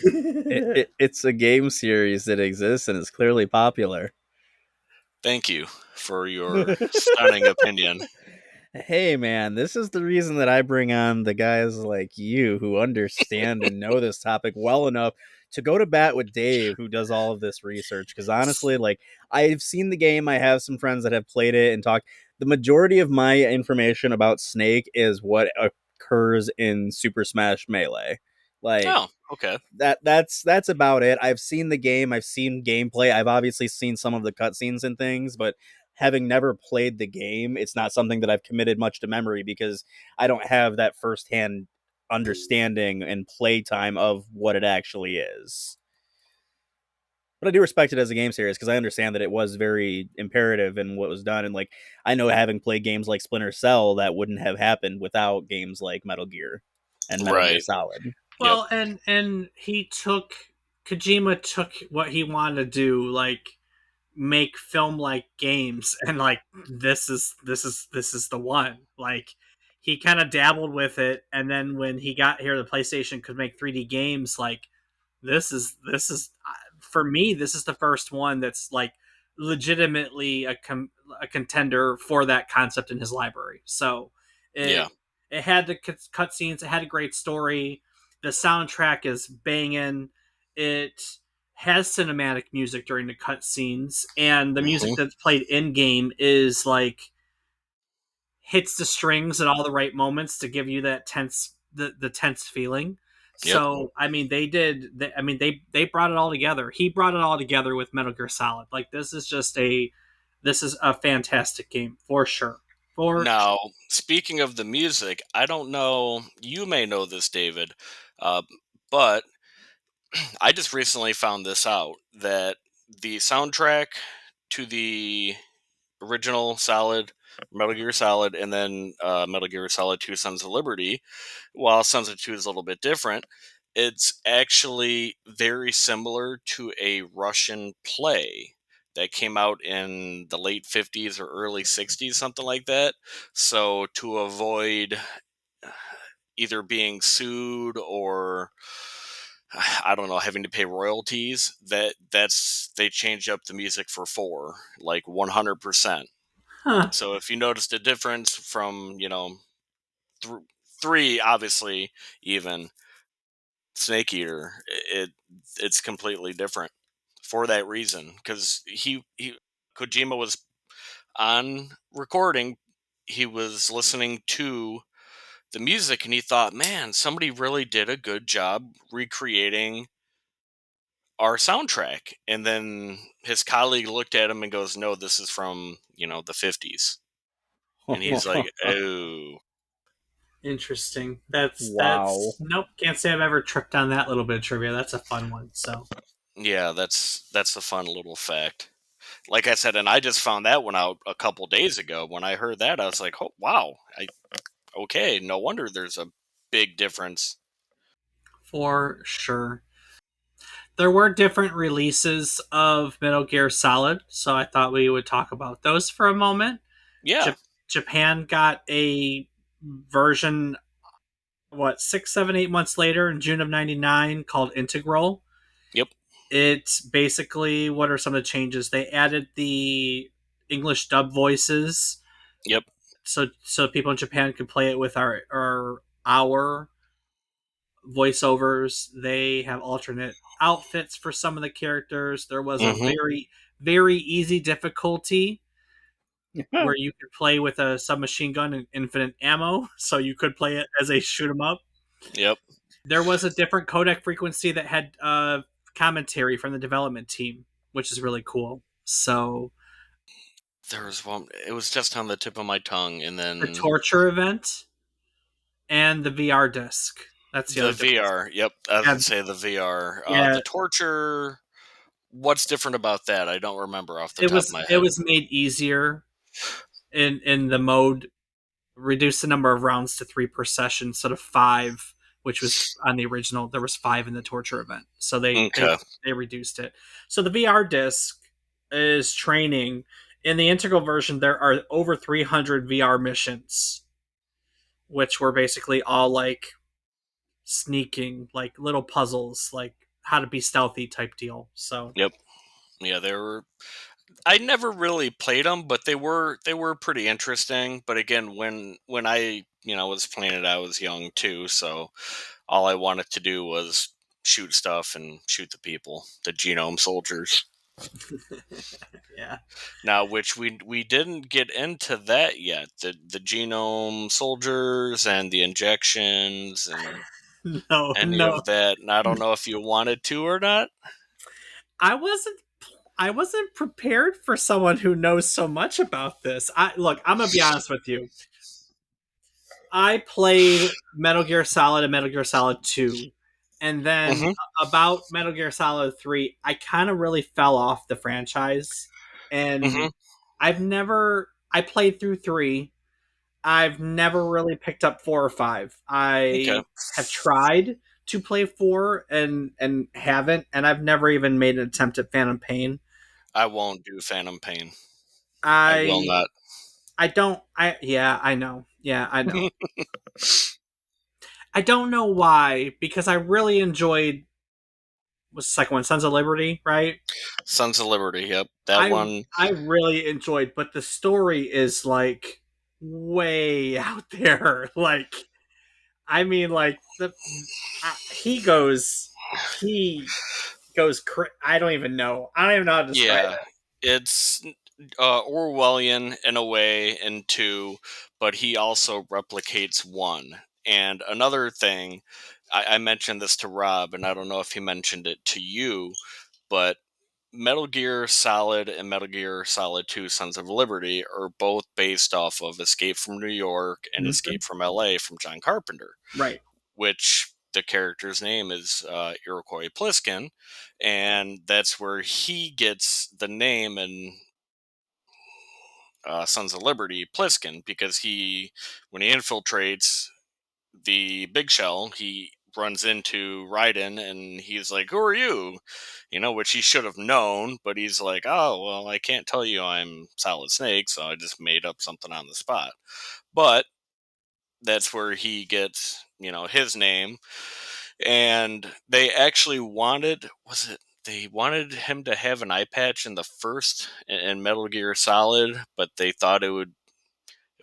It's a game series that exists and is clearly popular. Thank you for your stunning opinion. Hey man, this is the reason that I bring on the guys like you who understand and know this topic well enough to go to bat with Dave, who does all of this research. Because honestly, like I've seen the game, I have some friends that have played it and talked. The majority of my information about Snake is what occurs in Super Smash Melee. Like Oh, okay. that's about it. I've seen the game, I've seen gameplay, I've obviously seen some of the cutscenes and things, but having never played the game, it's not something that I've committed much to memory because I don't have that firsthand understanding and playtime of what it actually is. But I do respect it as a game series because I understand that it was very imperative in what was done, and like I know having played games like Splinter Cell, that wouldn't have happened without games like Metal Gear and Metal Gear Right. Solid. Yep. Well, and Kojima took what he wanted to do, like make film like games, and like this is the one. Like he kind of dabbled with it, and then when he got here, the PlayStation could make 3D games. Like this is for me, this is the first one that's like legitimately a contender for that concept in his library. So Yeah. it had the cutscenes, it had a great story, the soundtrack is banging, it has cinematic music during the cutscenes, and the music Hmm. that's played in game is like hits the strings at all the right moments to give you that the tense feeling. Yep. So I mean, they brought it all together. He brought it all together with Metal Gear Solid. Like this is a fantastic game for sure. For Now, speaking of the music, I don't know. You may know this, David, uh, but I just recently found this out that the soundtrack to the original Solid, Metal Gear Solid, and then Metal Gear Solid 2 Sons of Liberty, while Sons of 2 is a little bit different, it's actually very similar to a Russian play that came out in the late 50s or early 60s, something like that. So, to avoid either being sued or I don't know, having to pay royalties, that's they changed up the music for 4, like 100%. huh, So if you noticed a difference from, th- 3, obviously, even Snake Eater, it's completely different for that reason because he Kojima was on recording, he was listening to the music and he thought, man, somebody really did a good job recreating our soundtrack. And then his colleague looked at him and goes, no, this is from, the 50s. And he's like, oh, interesting. Wow. That's nope. Can't say I've ever tripped on that little bit of trivia. That's a fun one. So yeah, that's a fun little fact. Like I said, and I just found that one out a couple days ago. When I heard that, I was like, oh, wow. Okay, no wonder there's a big difference. for sure. There were different releases of Metal Gear Solid, so I thought we would talk about those for a moment. Yeah, Japan got a version, what, 6, 7, 8 months later in June of '99 called Integral. yep, It's basically, what are some of the changes? They added the English dub voices, yep, so people in Japan could play it with our voiceovers. They have alternate outfits for some of the characters. There was a mm-hmm, very easy difficulty where you could play with a submachine gun and infinite ammo, so you could play it as a shoot 'em up. yep. There was a different codec frequency that had commentary from the development team, which is really cool. So There was one, it was just on the tip of my tongue, and the then torture event and the VR disc. That's the the other difference. VR. Yep, I was Yeah, gonna say the VR. yeah. The torture. What's different about that? I don't remember off the It top of was my it head. was made easier in the mode, reduce the number of rounds to 3 per session instead of 5, which was on the original. There was 5 in the torture event, so Okay. they reduced it. So the VR disc is training. In the integral version, there are over 300 VR missions, which were basically all like sneaking, like little puzzles, like how to be stealthy type deal. So Yep. Yeah, they were. I never really played them, but they were pretty interesting. But again, when I was playing it, I was young too, so all I wanted to do was shoot stuff and shoot the people, the genome soldiers. yeah, Now, which we didn't get into that yet. The genome soldiers and the injections and No, any no. of that, and I don't know if you wanted to or not. I wasn't I wasn't prepared for someone who knows so much about this. I'm gonna be honest with you. I played Metal Gear Solid and Metal Gear Solid 2. And then Hmm. about Metal Gear Solid 3, I kind of really fell off the franchise. Hmm. And I played through 3. I've never really picked up 4 or 5. Okay. I have tried to play 4 and haven't, and I've never even made an attempt at Phantom Pain. I won't do Phantom Pain. I will I not. I don't I yeah, I know. Yeah, I know. I don't know why, because I really enjoyed was the second one, Sons of Liberty, right? Sons of Liberty. Yep, that I one. I really enjoyed, but the story is like way out there. Like, I mean, like he goes. I don't even know. I don't even know how to describe Yeah, it. it's Orwellian in a way in two, but he also replicates one. And another thing, I mentioned this to Rob, and I don't know if he mentioned it to you, but Metal Gear Solid and Metal Gear Solid 2 Sons of Liberty are both based off of Escape from New York and Mhm. Escape from LA from John Carpenter, Right. which the character's name is Iroquois Pliskin, and that's where he gets the name in Sons of Liberty, Pliskin, because when he infiltrates the Big Shell, he runs into Raiden, and he's like, "Who are you?" Which he should have known, but he's like, "Oh, well, I can't tell you I'm Solid Snake, so I just made up something on the spot." But that's where he gets his name, and they actually they wanted him to have an eye patch in the first in Metal Gear Solid, but they thought it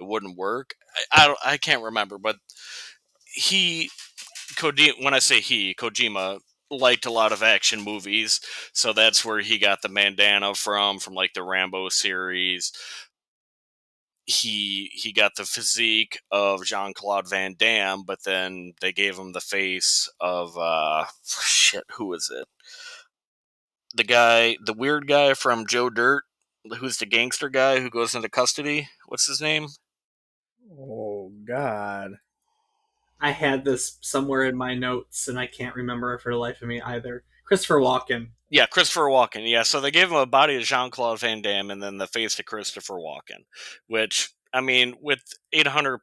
wouldn't work. I can't remember, but he when I say Kojima liked a lot of action movies, so that's where he got the bandana from like the Rambo series. He got the physique of Jean Claude Van Damme, but then they gave him the face of shit. Who is it? The weird guy from Joe Dirt, who's the gangster guy who goes into custody. What's his name? Oh God. I had this somewhere in my notes, and I can't remember it for the life of me either. Christopher Walken. Yeah, Christopher Walken. Yeah, so they gave him a body of Jean Claude Van Damme and then the face of Christopher Walken, which, I mean, with 800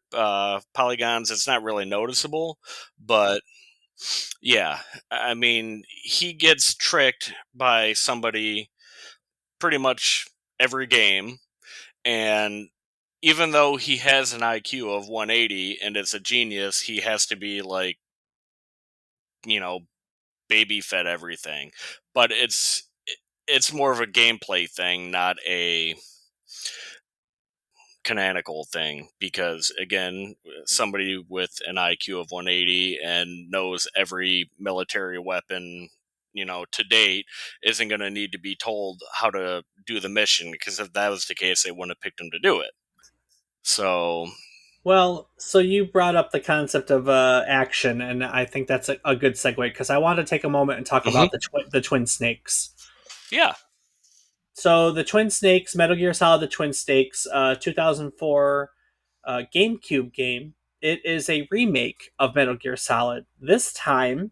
polygons, it's not really noticeable. But yeah, I mean, he gets tricked by somebody pretty much every game. And even though he has an IQ of 180 and is a genius, he has to be like, you know, baby fed everything. But it's more of a gameplay thing, not a canonical thing, because again, somebody with an IQ of 180 and knows every military weapon to date isn't going to need to be told how to do the mission, because if that was the case they wouldn't have picked him to do it. So Well, so you brought up the concept of action, and I think that's a good segue because I want to take a moment and talk mhm, about the Twin Snakes. yeah. So the Twin Snakes, Metal Gear Solid: The Twin Snakes, 2004 GameCube game. It is a remake of Metal Gear Solid. This time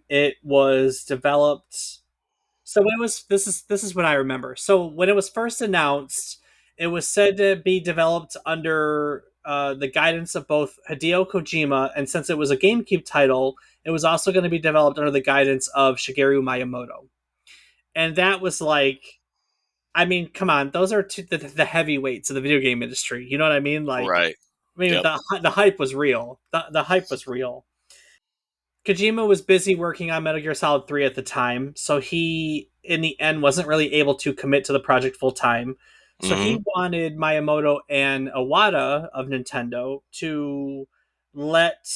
it was developed. So when it was this is what I remember. So when it was first announced, it was said to be developed under the guidance of both Hideo Kojima, and since it was a GameCube title, it was also going to be developed under the guidance of Shigeru Miyamoto. And that was like, I mean, come on, those are the heavyweights of the video game industry. You know what I mean? Like, Right. I mean, Yep. the hype was real. The hype was real. Kojima was busy working on Metal Gear Solid 3 at the time, so he, in the end, wasn't really able to commit to the project full time. So Hmm. he wanted Miyamoto and Iwata of Nintendo to let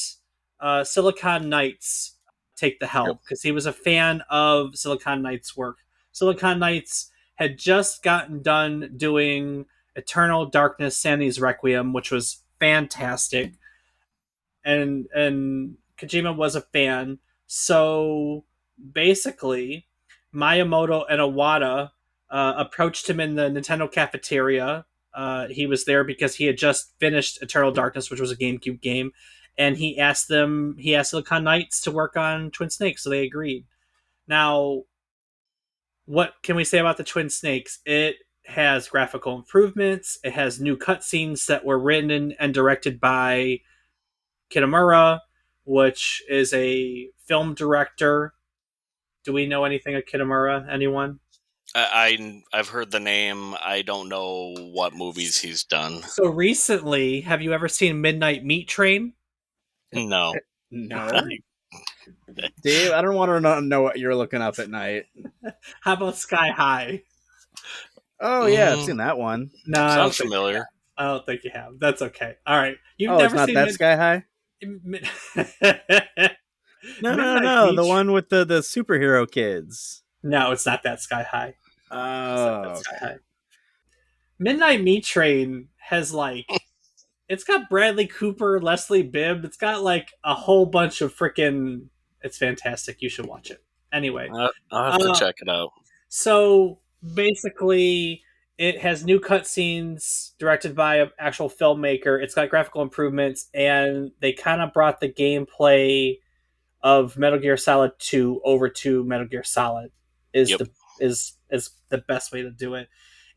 Silicon Knights take the Yep. helm because he was a fan of Silicon Knights' work. Silicon Knights had just gotten done doing Eternal Darkness, Sandy's Requiem, which was fantastic, and Kojima was a fan. So basically, Miyamoto and Iwata approached him in the Nintendo cafeteria. He was there because he had just finished Eternal Darkness, which was a GameCube game, and he asked Silicon Knights to work on Twin Snakes, so they agreed. Now, what can we say about the Twin Snakes? It has graphical improvements. It has new cutscenes that were written and directed by Kitamura, which is a film director. Do we know anything of Kitamura? Anyone? I've heard the name. I don't know what movies he's done. So recently, have you ever seen Midnight Meat Train? No. No. Dave, I don't want to know what you're looking up at night. How about Sky High? Oh, yeah, I've seen that one. No, I don't Sounds think you have. familiar. I don't think you have. That's okay. All right, you've Oh, it's never not seen that Sky High? Mid- No, Midnight the Meat. one with the superhero kids. No, it's not that Sky High. It's not that Oh, Sky okay. High. Midnight Meat Train has it's got Bradley Cooper, Leslie Bibb. It's got like a whole bunch of freaking. It's fantastic. You should watch it. Anyway, I'll have to uh, check it out. so basically, it has new cutscenes directed by an actual filmmaker. It's got graphical improvements, and they kind of brought the gameplay of Metal Gear Solid 2 over to Metal Gear Solid. Is Yep. the is the best way to do it.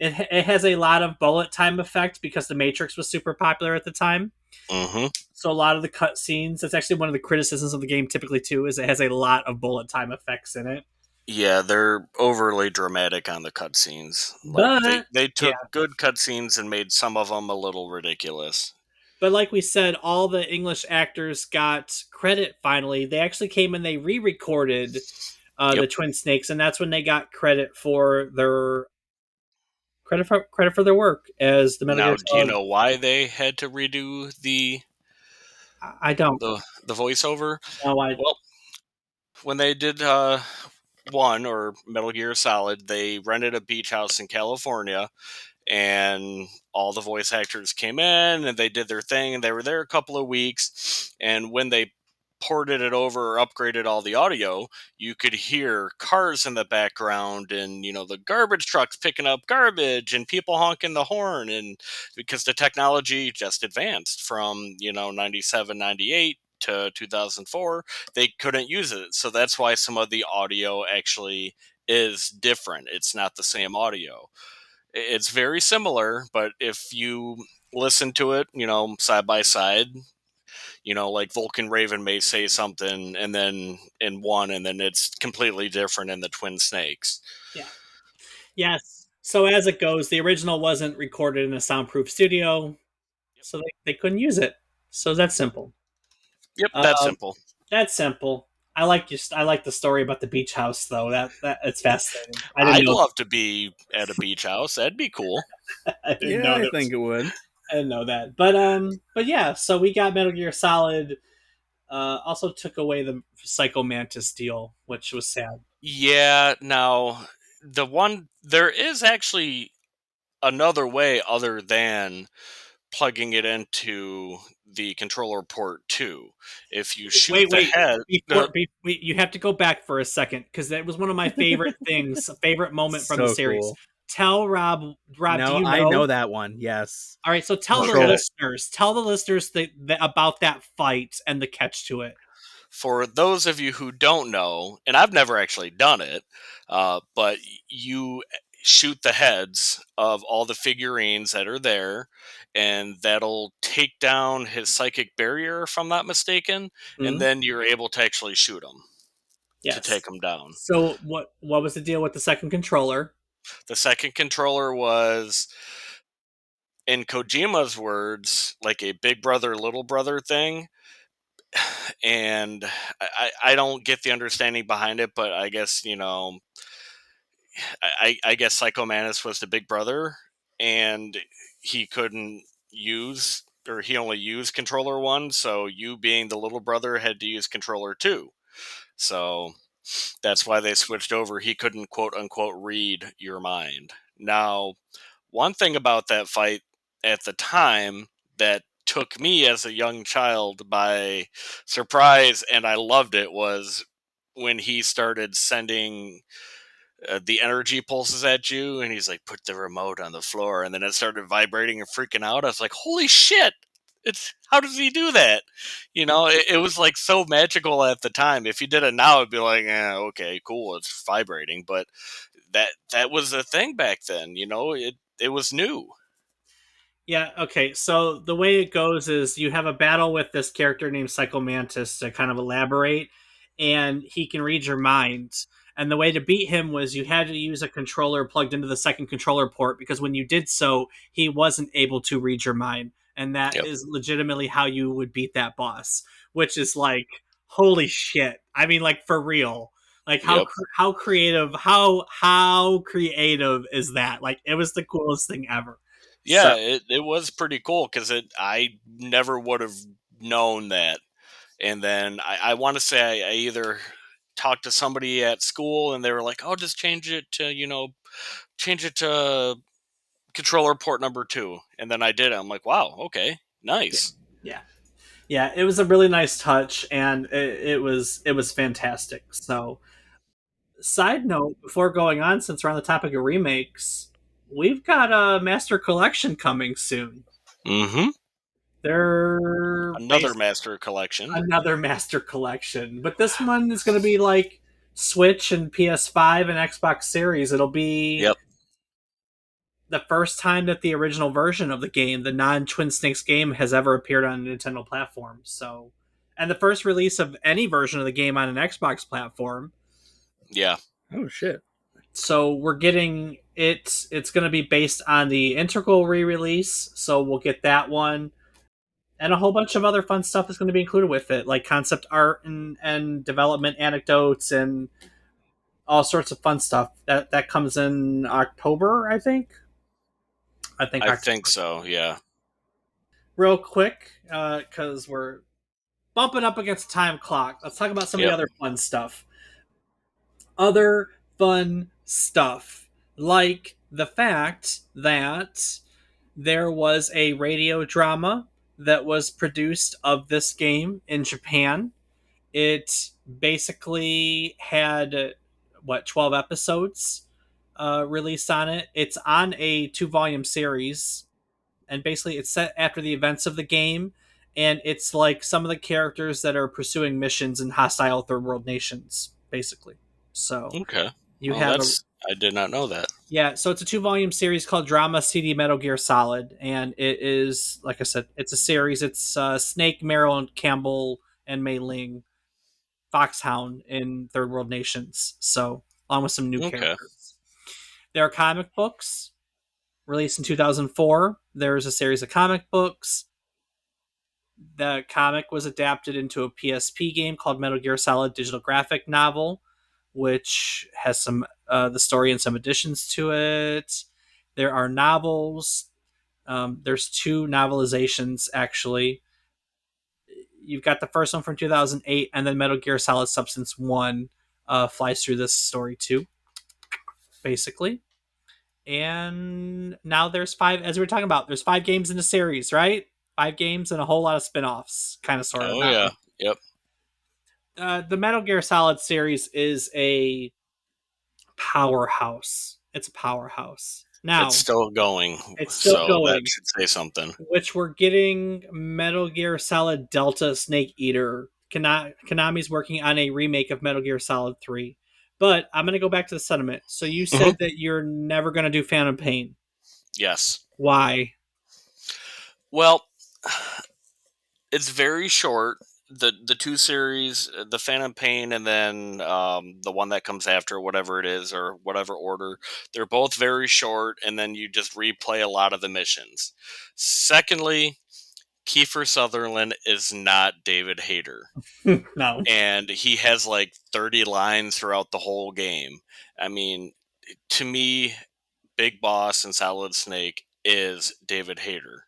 It has a lot of bullet time effect because the Matrix was super popular at the time. Mm-hmm. So a lot of the cutscenes, that's actually one of the criticisms of the game typically too, is it has a lot of bullet time effects in it. Yeah, they're overly dramatic on the cutscenes. Like But they yeah, took good cutscenes and made some of them a little ridiculous. but like we said, all the English actors got credit finally. They actually came and they re-recorded Yep. the Twin Snakes, and that's when they got credit for their work as the Metal Gear Now, do you Solid. know why they had to redo I don't the voiceover? know. I Well, when they did one or Metal Gear Solid, they rented a beach house in California, and all the voice actors came in and they did their thing, and they were there a couple of weeks. And when they ported it over or upgraded all the audio, you could hear cars in the background, and the garbage trucks picking up garbage and people honking the horn, and because the technology just advanced from 97, 98 to 2004, they couldn't use it. So that's why some of the audio actually is different. It's not the same audio. It's very similar, but if you listen to it, side by side, like Vulcan Raven may say something and then in one, and then it's completely different in the Twin Snakes. Yeah. Yes. So as it goes, the original wasn't recorded in a soundproof studio, so they couldn't use it. So that's simple. Yep, that's Um, simple. that's simple. I like the story about the beach house though. That it's fascinating. I didn't I'd know. love to be at a beach house. That'd be cool. I didn't Yeah, know I that. think it would. I didn't know that. But yeah. So we got Metal Gear Solid. Also took away the Psycho Mantis deal, which was sad. Yeah, now there is actually another way other than plugging it into the controller port too. If you shoot the Wait. head, You have to go back for a second because that was one of my favorite things, a favorite moment from the So series. cool. Tell Rob, do No, you I know? know that one. Yes. All right, so okay. tell the listeners about that fight and the catch to it. For those of you who don't know, and I've never actually done it, but you shoot the heads of all the figurines that are there, and that'll take down his psychic barrier, if I'm not mistaken, and Mhm. then you're able to actually shoot him to Yes. take him down. So what was the deal with the second controller? The second controller was, in Kojima's words, like a big brother, little brother thing. And I don't get the understanding behind it, but I guess, I guess Psycho Mantis was the big brother, and he couldn't use, or he only used controller one, so you being the little brother had to use controller two. So that's why they switched over. He couldn't quote unquote read your mind. Now, one thing about that fight at the time that took me as a young child by surprise, and I loved it, was when he started sending the energy pulses at you, and he's like, "Put the remote on the floor," and then it started vibrating and freaking out. I was like, "Holy shit! It's how does he do that?" It was like so magical at the time. If you did it now, it'd be like, okay, cool, it's vibrating. But that was a thing back then. It was new. Yeah, okay. So the way it goes is you have a battle with this character named Psycho Mantis to kind of elaborate, and he can read your mind. And the way to beat him was you had to use a controller plugged into the second controller port because when you did so, he wasn't able to read your mind. And that Yep. is legitimately how you would beat that boss, which is like, holy shit. I mean, like for real. Like Yep. how creative how creative is that? Like it was the coolest thing ever. So Yeah, it was pretty cool because I never would have known that. And then I want to say I either talked to somebody at school and they were like, "Oh, just change it to controller port number 2," and then I did it. I'm like, "Wow, okay, yeah. nice." Yeah. Yeah, it was a really nice touch, and it was fantastic. So, side note, before going on, since we're on the topic of remakes, we've got a Master Collection coming soon. Mm-hmm. They're Another based master collection. another Master Collection, but this one is going to be like Switch and PS5 and Xbox Series. It'll be Yep. the first time that the original version of the game, the non Twin Snakes game, has ever appeared on a Nintendo platform. So, and the first release of any version of the game on an Xbox platform. Yeah. Oh shit. So we're getting it. It's going to be based on the Integral re-release. So we'll get that one, and a whole bunch of other fun stuff is going to be included with it, like concept art and development anecdotes and all sorts of fun stuff. That comes in October, I think. I think I think October. so. Yeah. Real quick, because we're bumping up against the time clock. Let's talk about some of the Yep. other fun stuff. Other fun stuff, like the fact that there was a radio drama that was produced of this game in Japan. It basically had, 12 episodes released on it. It's on a 2-volume series, and basically it's set after the events of the game, and it's like some of the characters that are pursuing missions in hostile third world nations, basically. So Okay. you Well, have a I did not know that. yeah, so it's a 2-volume series called Drama CD Metal Gear Solid, and it is, like I said, it's a series. It's Snake, Meryl, Campbell, and Mei Ling, Foxhound in third world nations. So along with some new Okay. characters. There are comic books released in 2004. There's a series of comic books. The comic was adapted into a PSP game called Metal Gear Solid Digital Graphic Novel, which has some the story and some additions to it. There are novels. There's 2 novelizations actually. You've got the first one from 2008, and then Metal Gear Solid Substance One flies through this story too, basically. And now there's 5, as we were talking about. There's 5 games in the series, right? 5 games and a whole lot of spin-offs, kind of, sort of, Oh not yeah. really. Yep. The Metal Gear Solid series is a powerhouse. It's a powerhouse. It's Now, still going, it's still so that going, should say something. which we're getting Metal Gear Solid Delta Snake Eater. Konami's working on a remake of Metal Gear Solid 3. But I'm going to go back to the sentiment. So you Hmm. said that you're never going to do Phantom Pain. Yes. Why? Well, it's very short. The 2 series, the Phantom Pain, and then the one that comes after, whatever it is or whatever order, they're both very short, and then you just replay a lot of the missions. Secondly, Kiefer Sutherland is not David Hayter, No. and he has like 30 lines throughout the whole game. I mean, to me, Big Boss and Solid Snake is David Hayter,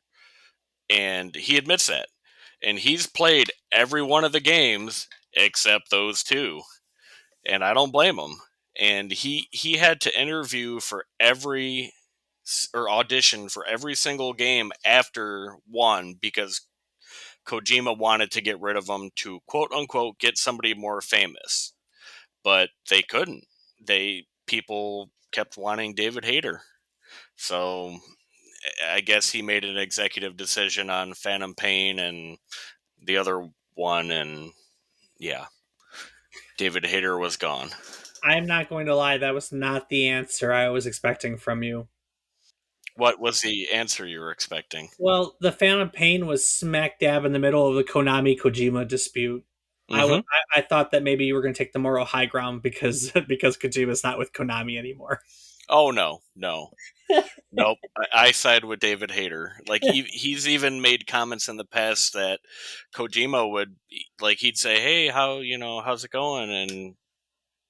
and he admits that. And he's played every one of the games except those 2, and I don't blame him. And he had to interview for every or audition for every single game after one because Kojima wanted to get rid of him to quote unquote get somebody more famous, but they couldn't. People kept wanting David Hayter, so I guess he made an executive decision on Phantom Pain and the other one, and yeah, David Hayter was gone. I'm not going to lie, that was not the answer I was expecting from you. What was the answer you were expecting? Well, the Phantom Pain was smack dab in the middle of the Konami Kojima dispute. Mm-hmm. I thought that maybe you were going to take the moral high ground because because Kojima's not with Konami anymore. Oh no, no, nope. I side with David Hayter. Like he's even made comments in the past that Kojima would like he'd say, "Hey, how's it going?" and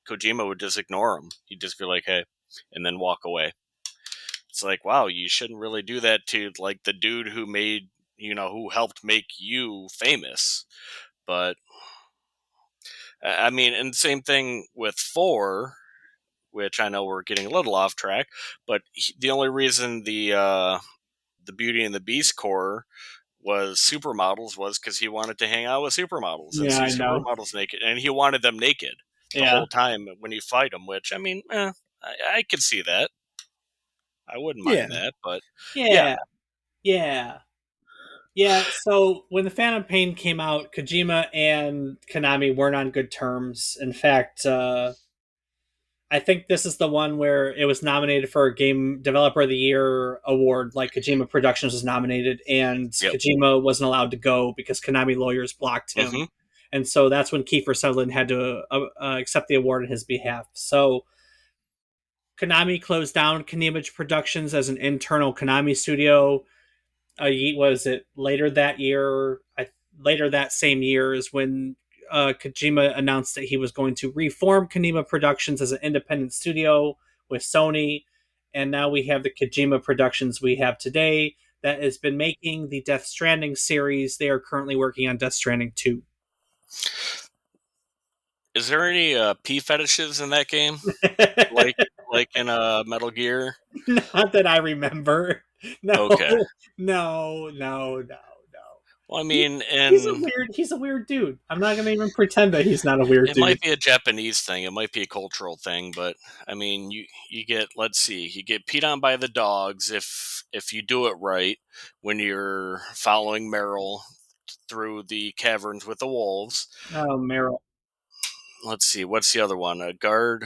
Kojima would just ignore him. He'd just be like, "Hey," and then walk away. It's like, wow, you shouldn't really do that to like the dude who made who helped make you famous. But I mean, and same thing with four, which I know we're getting a little off track, but the only reason the Beauty and the Beast core was supermodels was because he wanted to hang out with supermodels and Yeah, see I know. supermodels naked, and he wanted them naked the Yeah. whole time when you fight them. Which I mean, I could see that. I wouldn't Yeah. mind that, but yeah. Yeah. Yeah. Yeah, so when the Phantom Pain came out, Kojima and Konami weren't on good terms. In fact, I think this is the one where it was nominated for a Game Developer of the Year award, like Kojima Productions was nominated, and Yep. Kojima wasn't allowed to go because Konami lawyers blocked him. Mm-hmm. And so that's when Kiefer Sutherland had to accept the award on his behalf. So Konami closed down Konami Productions as an internal Konami studio. Was it later that year? Later that same year is when Kojima announced that he was going to reform Konami Productions as an independent studio with Sony, and now we have the Kojima Productions we have today that has been making the Death Stranding series. They are currently working on Death Stranding 2. Is there any pee fetishes in that game? Like like in Metal Gear? Not that I remember. No, Okay. no. Well, I He, mean, and he's a weird dude. I'm not gonna even pretend that he's not a weird it might dude. be a Japanese thing, it might be a cultural thing, but I mean, you get let's see, you get peed on by the dogs if you do it right when you're following Meryl through the caverns with the wolves. Oh, Meryl Let's see, what's the other one? A guard?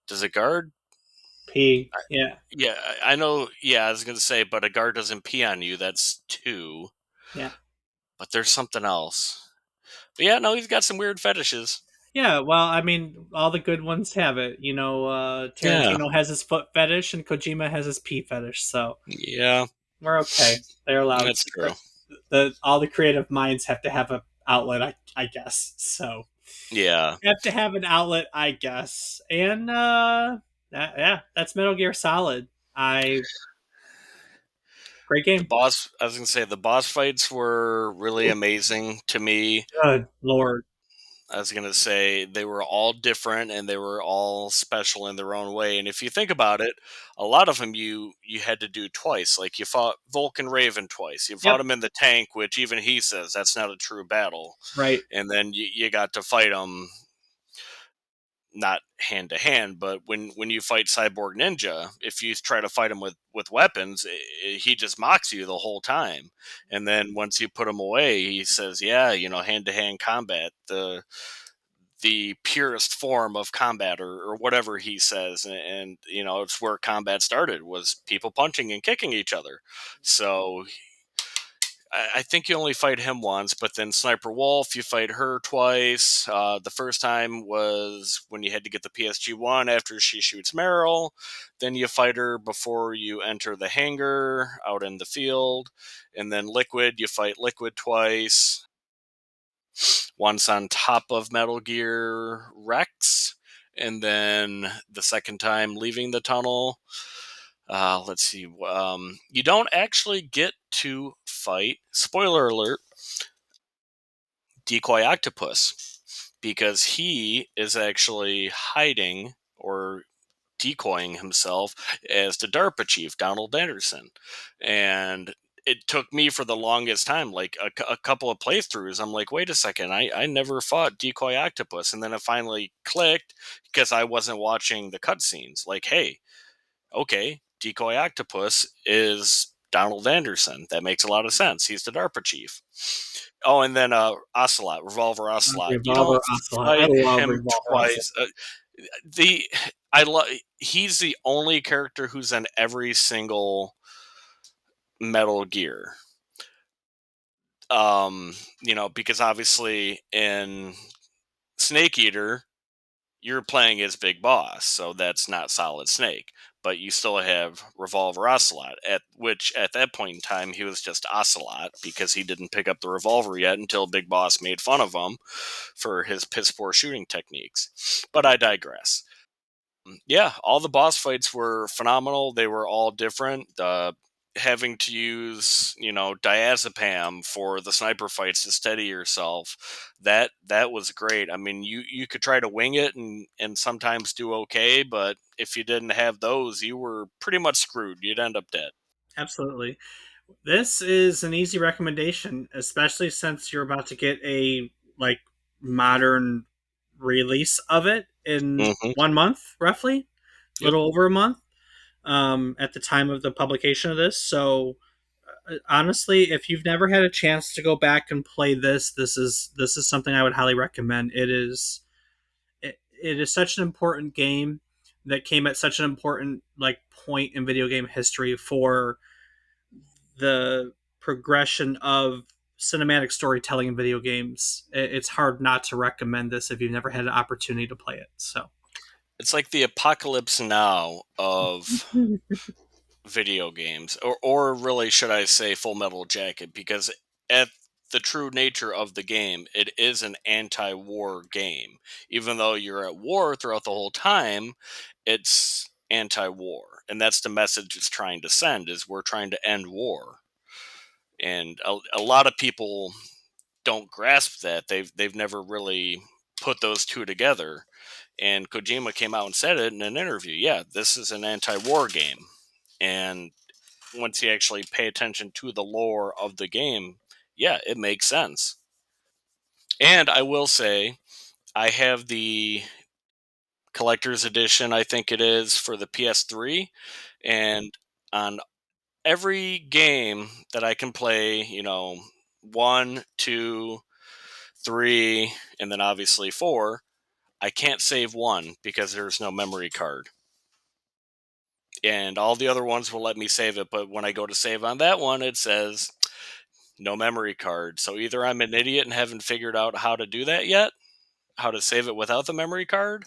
Does a guard? P. Yeah, Yeah, I know. Yeah, I was gonna say, but a guard doesn't pee on you. That's two. yeah, But there's something else. But yeah, no, he's got some weird fetishes. yeah. Well, I mean, all the good ones have it. Yeah, Tarantino has his foot fetish, and Kojima has his pee fetish. So yeah, we're okay. They're allowed. that's true. All the creative minds have to have an outlet, I guess. So Yeah, you have to have an outlet, I guess. And yeah, that's Metal Gear Solid. I Great the game. boss. I was gonna say the boss fights were really amazing to me. Good lord. I was gonna say they were all different and they were all special in their own way. And if you think about it, a lot of them you had to do twice. Like you fought Vulcan Raven twice. You fought Yep. him in the tank, which even he says that's not a true battle. Right. And then you got to fight him not hand to hand, but when you fight Cyborg Ninja, if you try to fight him with weapons, he just mocks you the whole time. And then once you put him away, he says, "Yeah, hand to hand combat, the purest form of combat," or whatever he says, and it's where combat started was people punching and kicking each other. So I think you only fight him once, but then Sniper Wolf, you fight her twice. The first time was when you had to get the PSG-1 after she shoots Meryl. Then you fight her before you enter the hangar out in the field. And then Liquid, you fight Liquid twice. Once on top of Metal Gear Rex. And then the second time leaving the tunnel. Let's see. You don't actually get to fight, spoiler alert, Decoy Octopus, because he is actually hiding or decoying himself as the DARPA chief, Donald Anderson. And it took me for the longest time, like a couple of playthroughs. I'm like, wait a second, I never fought Decoy Octopus. And then it finally clicked because I wasn't watching the cutscenes. Like, hey, okay, Decoy Octopus is Donald Anderson. That makes a lot of sense. He's the DARPA chief. Oh, and then Ocelot, Revolver Ocelot. You Revolver don't Ocelot. I fight love him Revolver Ocelot. twice. The I love. He's the only character who's in every single Metal Gear. Because obviously in Snake Eater, you're playing as Big Boss, so that's not Solid Snake. But you still have Revolver Ocelot, at that point in time he was just Ocelot because he didn't pick up the revolver yet until Big Boss made fun of him for his piss poor shooting techniques. But I digress. Yeah, all the boss fights were phenomenal. They were all different. Having to use, diazepam for the sniper fights to steady yourself, that was great. I mean, you could try to wing it and sometimes do okay, but if you didn't have those, you were pretty much screwed. You'd end up dead. Absolutely. This is an easy recommendation, especially since you're about to get a like modern release of it in Hmm. 1 month, roughly, a Yep. little over a month, at the time of the publication of this. So honestly, if you've never had a chance to go back and play this, this is something I would highly recommend. It is such an important game that came at such an important like point in video game history for the progression of cinematic storytelling in video games. It's hard not to recommend this if you've never had an opportunity to play it. So, It's like the apocalypse now of video games, or really, should I say, Full Metal Jacket, because at the true nature of the game, it is an anti-war game. Even though you're at war throughout the whole time, it's anti-war, and that's the message it's trying to send: is we're trying to end war. And a lot of people don't grasp that. They've never really put those two together. And Kojima came out and said it in an interview. Yeah, this is an anti-war game. And once you actually pay attention to the lore of the game, yeah, it makes sense. And I will say, I have the collector's edition, I think it is, for the PS3. And on every game that I can play, one, two, three, and then obviously four, I can't save one because there's no memory card. And all the other ones will let me save it, but when I go to save on that one, it says no memory card. So either I'm an idiot and haven't figured out how to do that yet, how to save it without the memory card,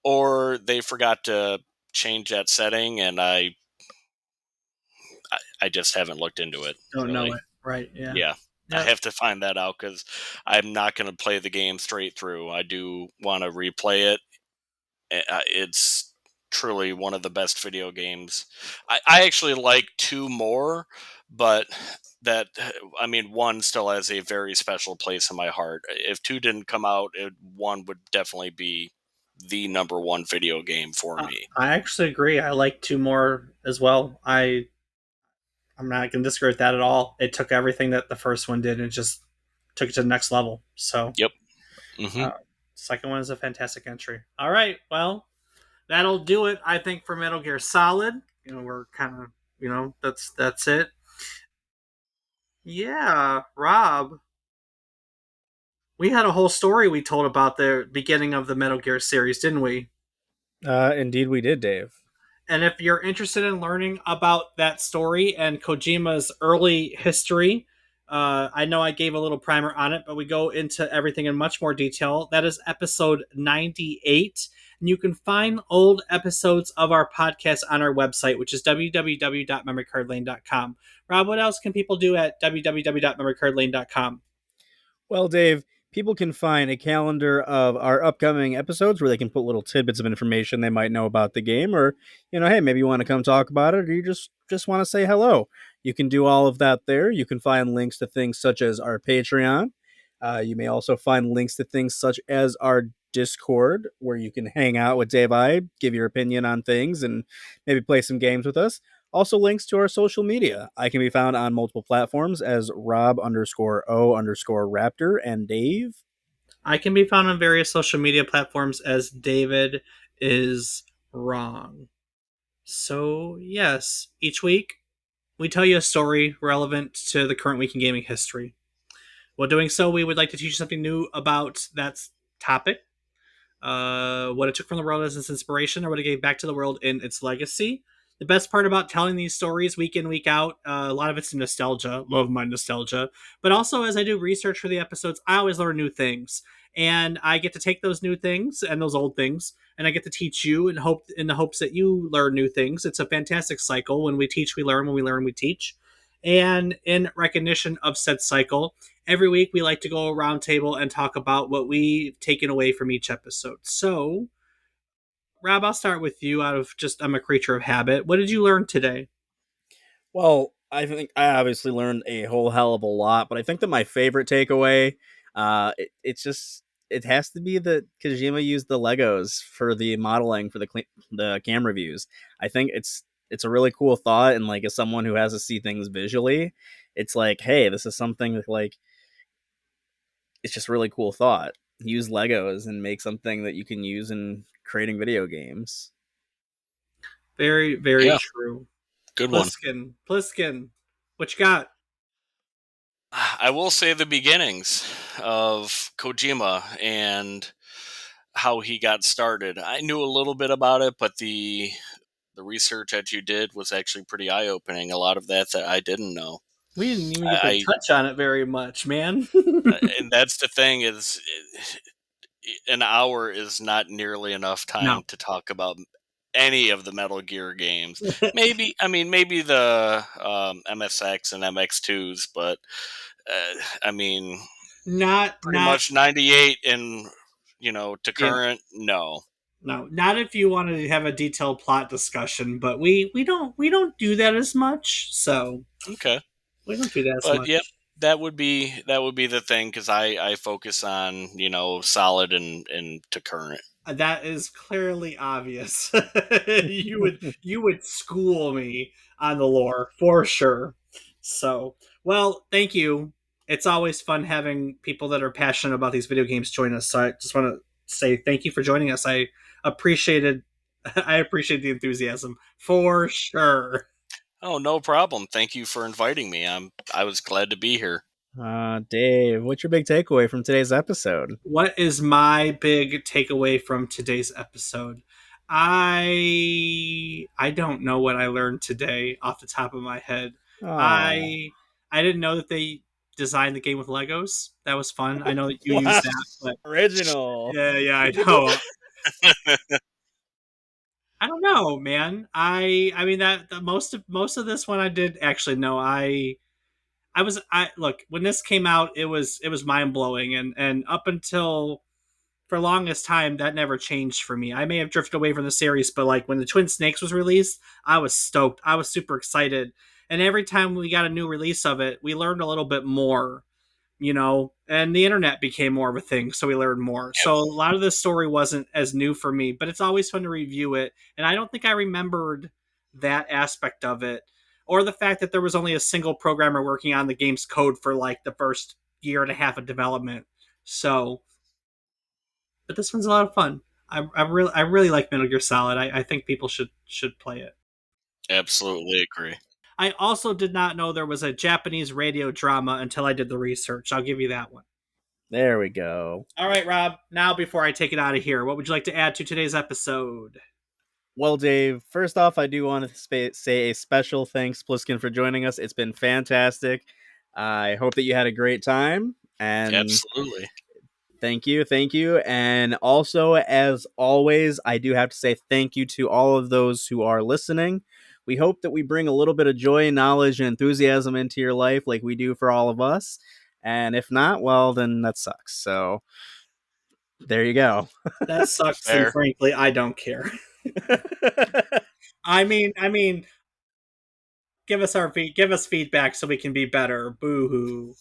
or they forgot to change that setting, and I just haven't looked into it don't know really. it, right? Yeah. Yeah, I Yep. have to find that out because I'm not going to play the game straight through. I do want to replay it. It's truly one of the best video games. I actually like two more, but that I mean, one still has a very special place in my heart. If two didn't come out, one would definitely be the number one video game for me. I actually agree. I like two more as well. I'm not going to disagree with that at all. It took everything that the first one did and just took it to the next level. So, Yep. Hmm. uh, second one is a fantastic entry. All right, well, that'll do it. I think for Metal Gear Solid. We're kind of that's it. Yeah, Rob, we had a whole story we told about the beginning of the Metal Gear series, didn't we? Indeed, we did, Dave. And if you're interested in learning about that story and Kojima's early history, I know I gave a little primer on it, but we go into everything in much more detail. That is episode 98. And you can find old episodes of our podcast on our website, which is www.memorycardlane.com. Rob, what else can people do at www.memorycardlane.com? Well, Dave, people can find a calendar of our upcoming episodes where they can put little tidbits of information they might know about the game, or hey, maybe you want to come talk about it, or you just want to say hello. You can do all of that there. You can find links to things such as our Patreon. You may also find links to things such as our Discord, where you can hang out with Dave. I give your opinion on things and maybe play some games with us. Also, links to our social media. I can be found on multiple platforms as Rob_O_Raptor and Dave. I can be found on various social media platforms as David is wrong. So, yes, each week we tell you a story relevant to the current week in gaming history. While doing so, we would like to teach you something new about that topic, what it took from the world as its inspiration, or what it gave back to the world in its legacy. The best part about telling these stories week in, week out, a lot of it's nostalgia. Love my nostalgia. But also, as I do research for the episodes, I always learn new things. And I get to take those new things and those old things, and I get to teach you in the hopes that you learn new things. It's a fantastic cycle. When we teach, we learn. When we learn, we teach. And in recognition of said cycle, every week we like to go around table and talk about what we've taken away from each episode. So, Rob, I'll start with you out of just I'm a creature of habit. What did you learn today? Well, I think I obviously learned a whole hell of a lot, but I think that my favorite takeaway, it's just it has to be that Kojima used the Legos for the modeling for the camera views. I think it's a really cool thought, and like as someone who has to see things visually, it's like, hey, this is something that like it's just really cool thought. Use Legos and make something that you can use in creating video games. Very, very Yeah, true. good one. Pliskin, what you got? I will say the beginnings of Kojima and how he got started. I knew a little bit about it, but the research that you did was actually pretty eye opening. A lot of that I didn't know. We didn't even get to I touch on it very much, man. and that's the thing is an hour is not nearly enough No. time to talk about any of the Metal Gear games. Maybe the MSX and MX2s, but I mean, not pretty not much 98 and to yeah. current. No. No, not if you wanted to have a detailed plot discussion, but we don't do that as much. So, Okay. we don't do that as But yep, much. that would be the thing because I focus on solid and to current. That is clearly obvious. You would school me on the lore for sure. So, well, thank you. It's always fun having people that are passionate about these video games join us. So I just want to say thank you for joining us. Appreciated I appreciate the enthusiasm for sure. Oh, no problem. Thank you for inviting me. I was glad to be here. Dave, what's your big takeaway from today's episode? What is my big takeaway from today's episode? I don't know what I learned today off the top of my head. Oh, I didn't know that they designed the game with Legos. That was fun. I know that you use wow, that, but original. yeah, I know. I don't know, man. I mean that most of this one I did actually know. I look, when this came out, it was mind blowing, and up until for longest time that never changed for me. I may have drifted away from the series, but like when the Twin Snakes was released, I was stoked. I was super excited. And every time we got a new release of it, we learned a little bit more, and the internet became more of a thing, so we learned more. Yep. So a lot of this story wasn't as new for me, but it's always fun to review it. And I don't think I remembered that aspect of it, or the fact that there was only a single programmer working on the game's code for like the first year and a half of development. So but this one's a lot of fun. I really like Metal Gear Solid. I think people should play it. Absolutely agree. I also did not know there was a Japanese radio drama until I did the research. I'll give you that one. There we go. All right, Rob. Now, before I take it out of here, what would you like to add to today's episode? Well, Dave, first off, I do want to say a special thanks, Pliskin, for joining us. It's been fantastic. I hope that you had a great time. And Absolutely. thank you. Thank you. And also, as always, I do have to say thank you to all of those who are listening. We hope that we bring a little bit of joy, knowledge, and enthusiasm into your life like we do for all of us. And if not, well, then that sucks. So there you go. That sucks, and Fair. frankly, I don't care. I mean, give us feedback so we can be better. Boo hoo.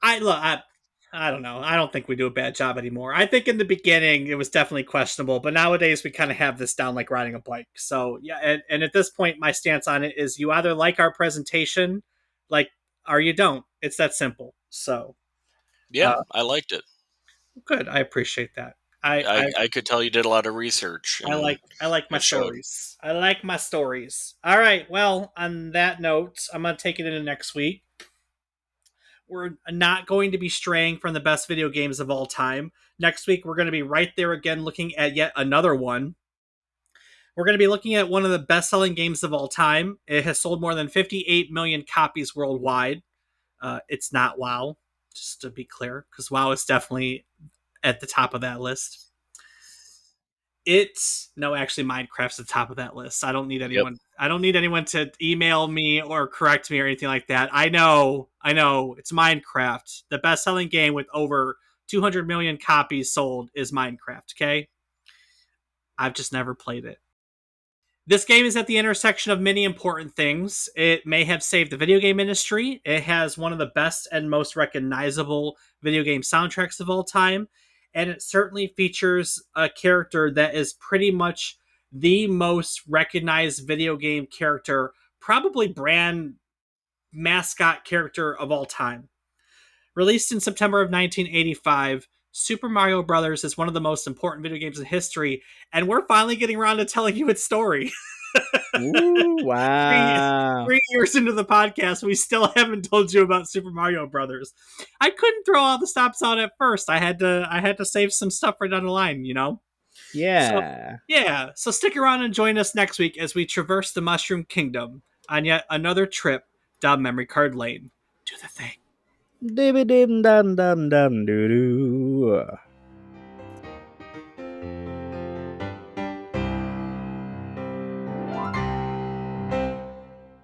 I look. I don't know. I don't think we do a bad job anymore. I think in the beginning it was definitely questionable, but nowadays we kind of have this down like riding a bike. So yeah, and at this point, my stance on it is you either like our presentation, like, or you don't. It's that simple. So Yeah, uh, I liked it. good. I appreciate that. I, I, I I could tell you did a lot of research, and I like my it showed. stories. I like my stories. All right. Well, on that note, I'm gonna take it into next week. We're not going to be straying from the best video games of all time. Next week, we're going to be right there again looking at yet another one. We're going to be looking at one of the best selling games of all time. It has sold more than 58 million copies worldwide. It's not WoW, just to be clear, because WoW is definitely at the top of that list. It's no, actually, Minecraft's at the top of that list. I don't need Yep. anyone. I don't need anyone to email me or correct me or anything like that. I know. It's Minecraft. The best-selling game with over 200 million copies sold is Minecraft. Okay, I've just never played it. This game is at the intersection of many important things. It may have saved the video game industry. It has one of the best and most recognizable video game soundtracks of all time. And it certainly features a character that is pretty much the most recognized video game character, probably brand mascot character of all time. Released in September of 1985, Super Mario Bros. Is one of the most important video games in history, and we're finally getting around to telling you its story. Ooh, three, wow. 3 years into the podcast, we still haven't told you about Super Mario Brothers. I couldn't throw all the stops out at first. I had to save some stuff for down the line, you know. So Yeah. yeah, so stick around and join us next week as we traverse the Mushroom Kingdom on yet another trip down memory card lane. Do the thing. Dibby dim dum dum dum doo doo.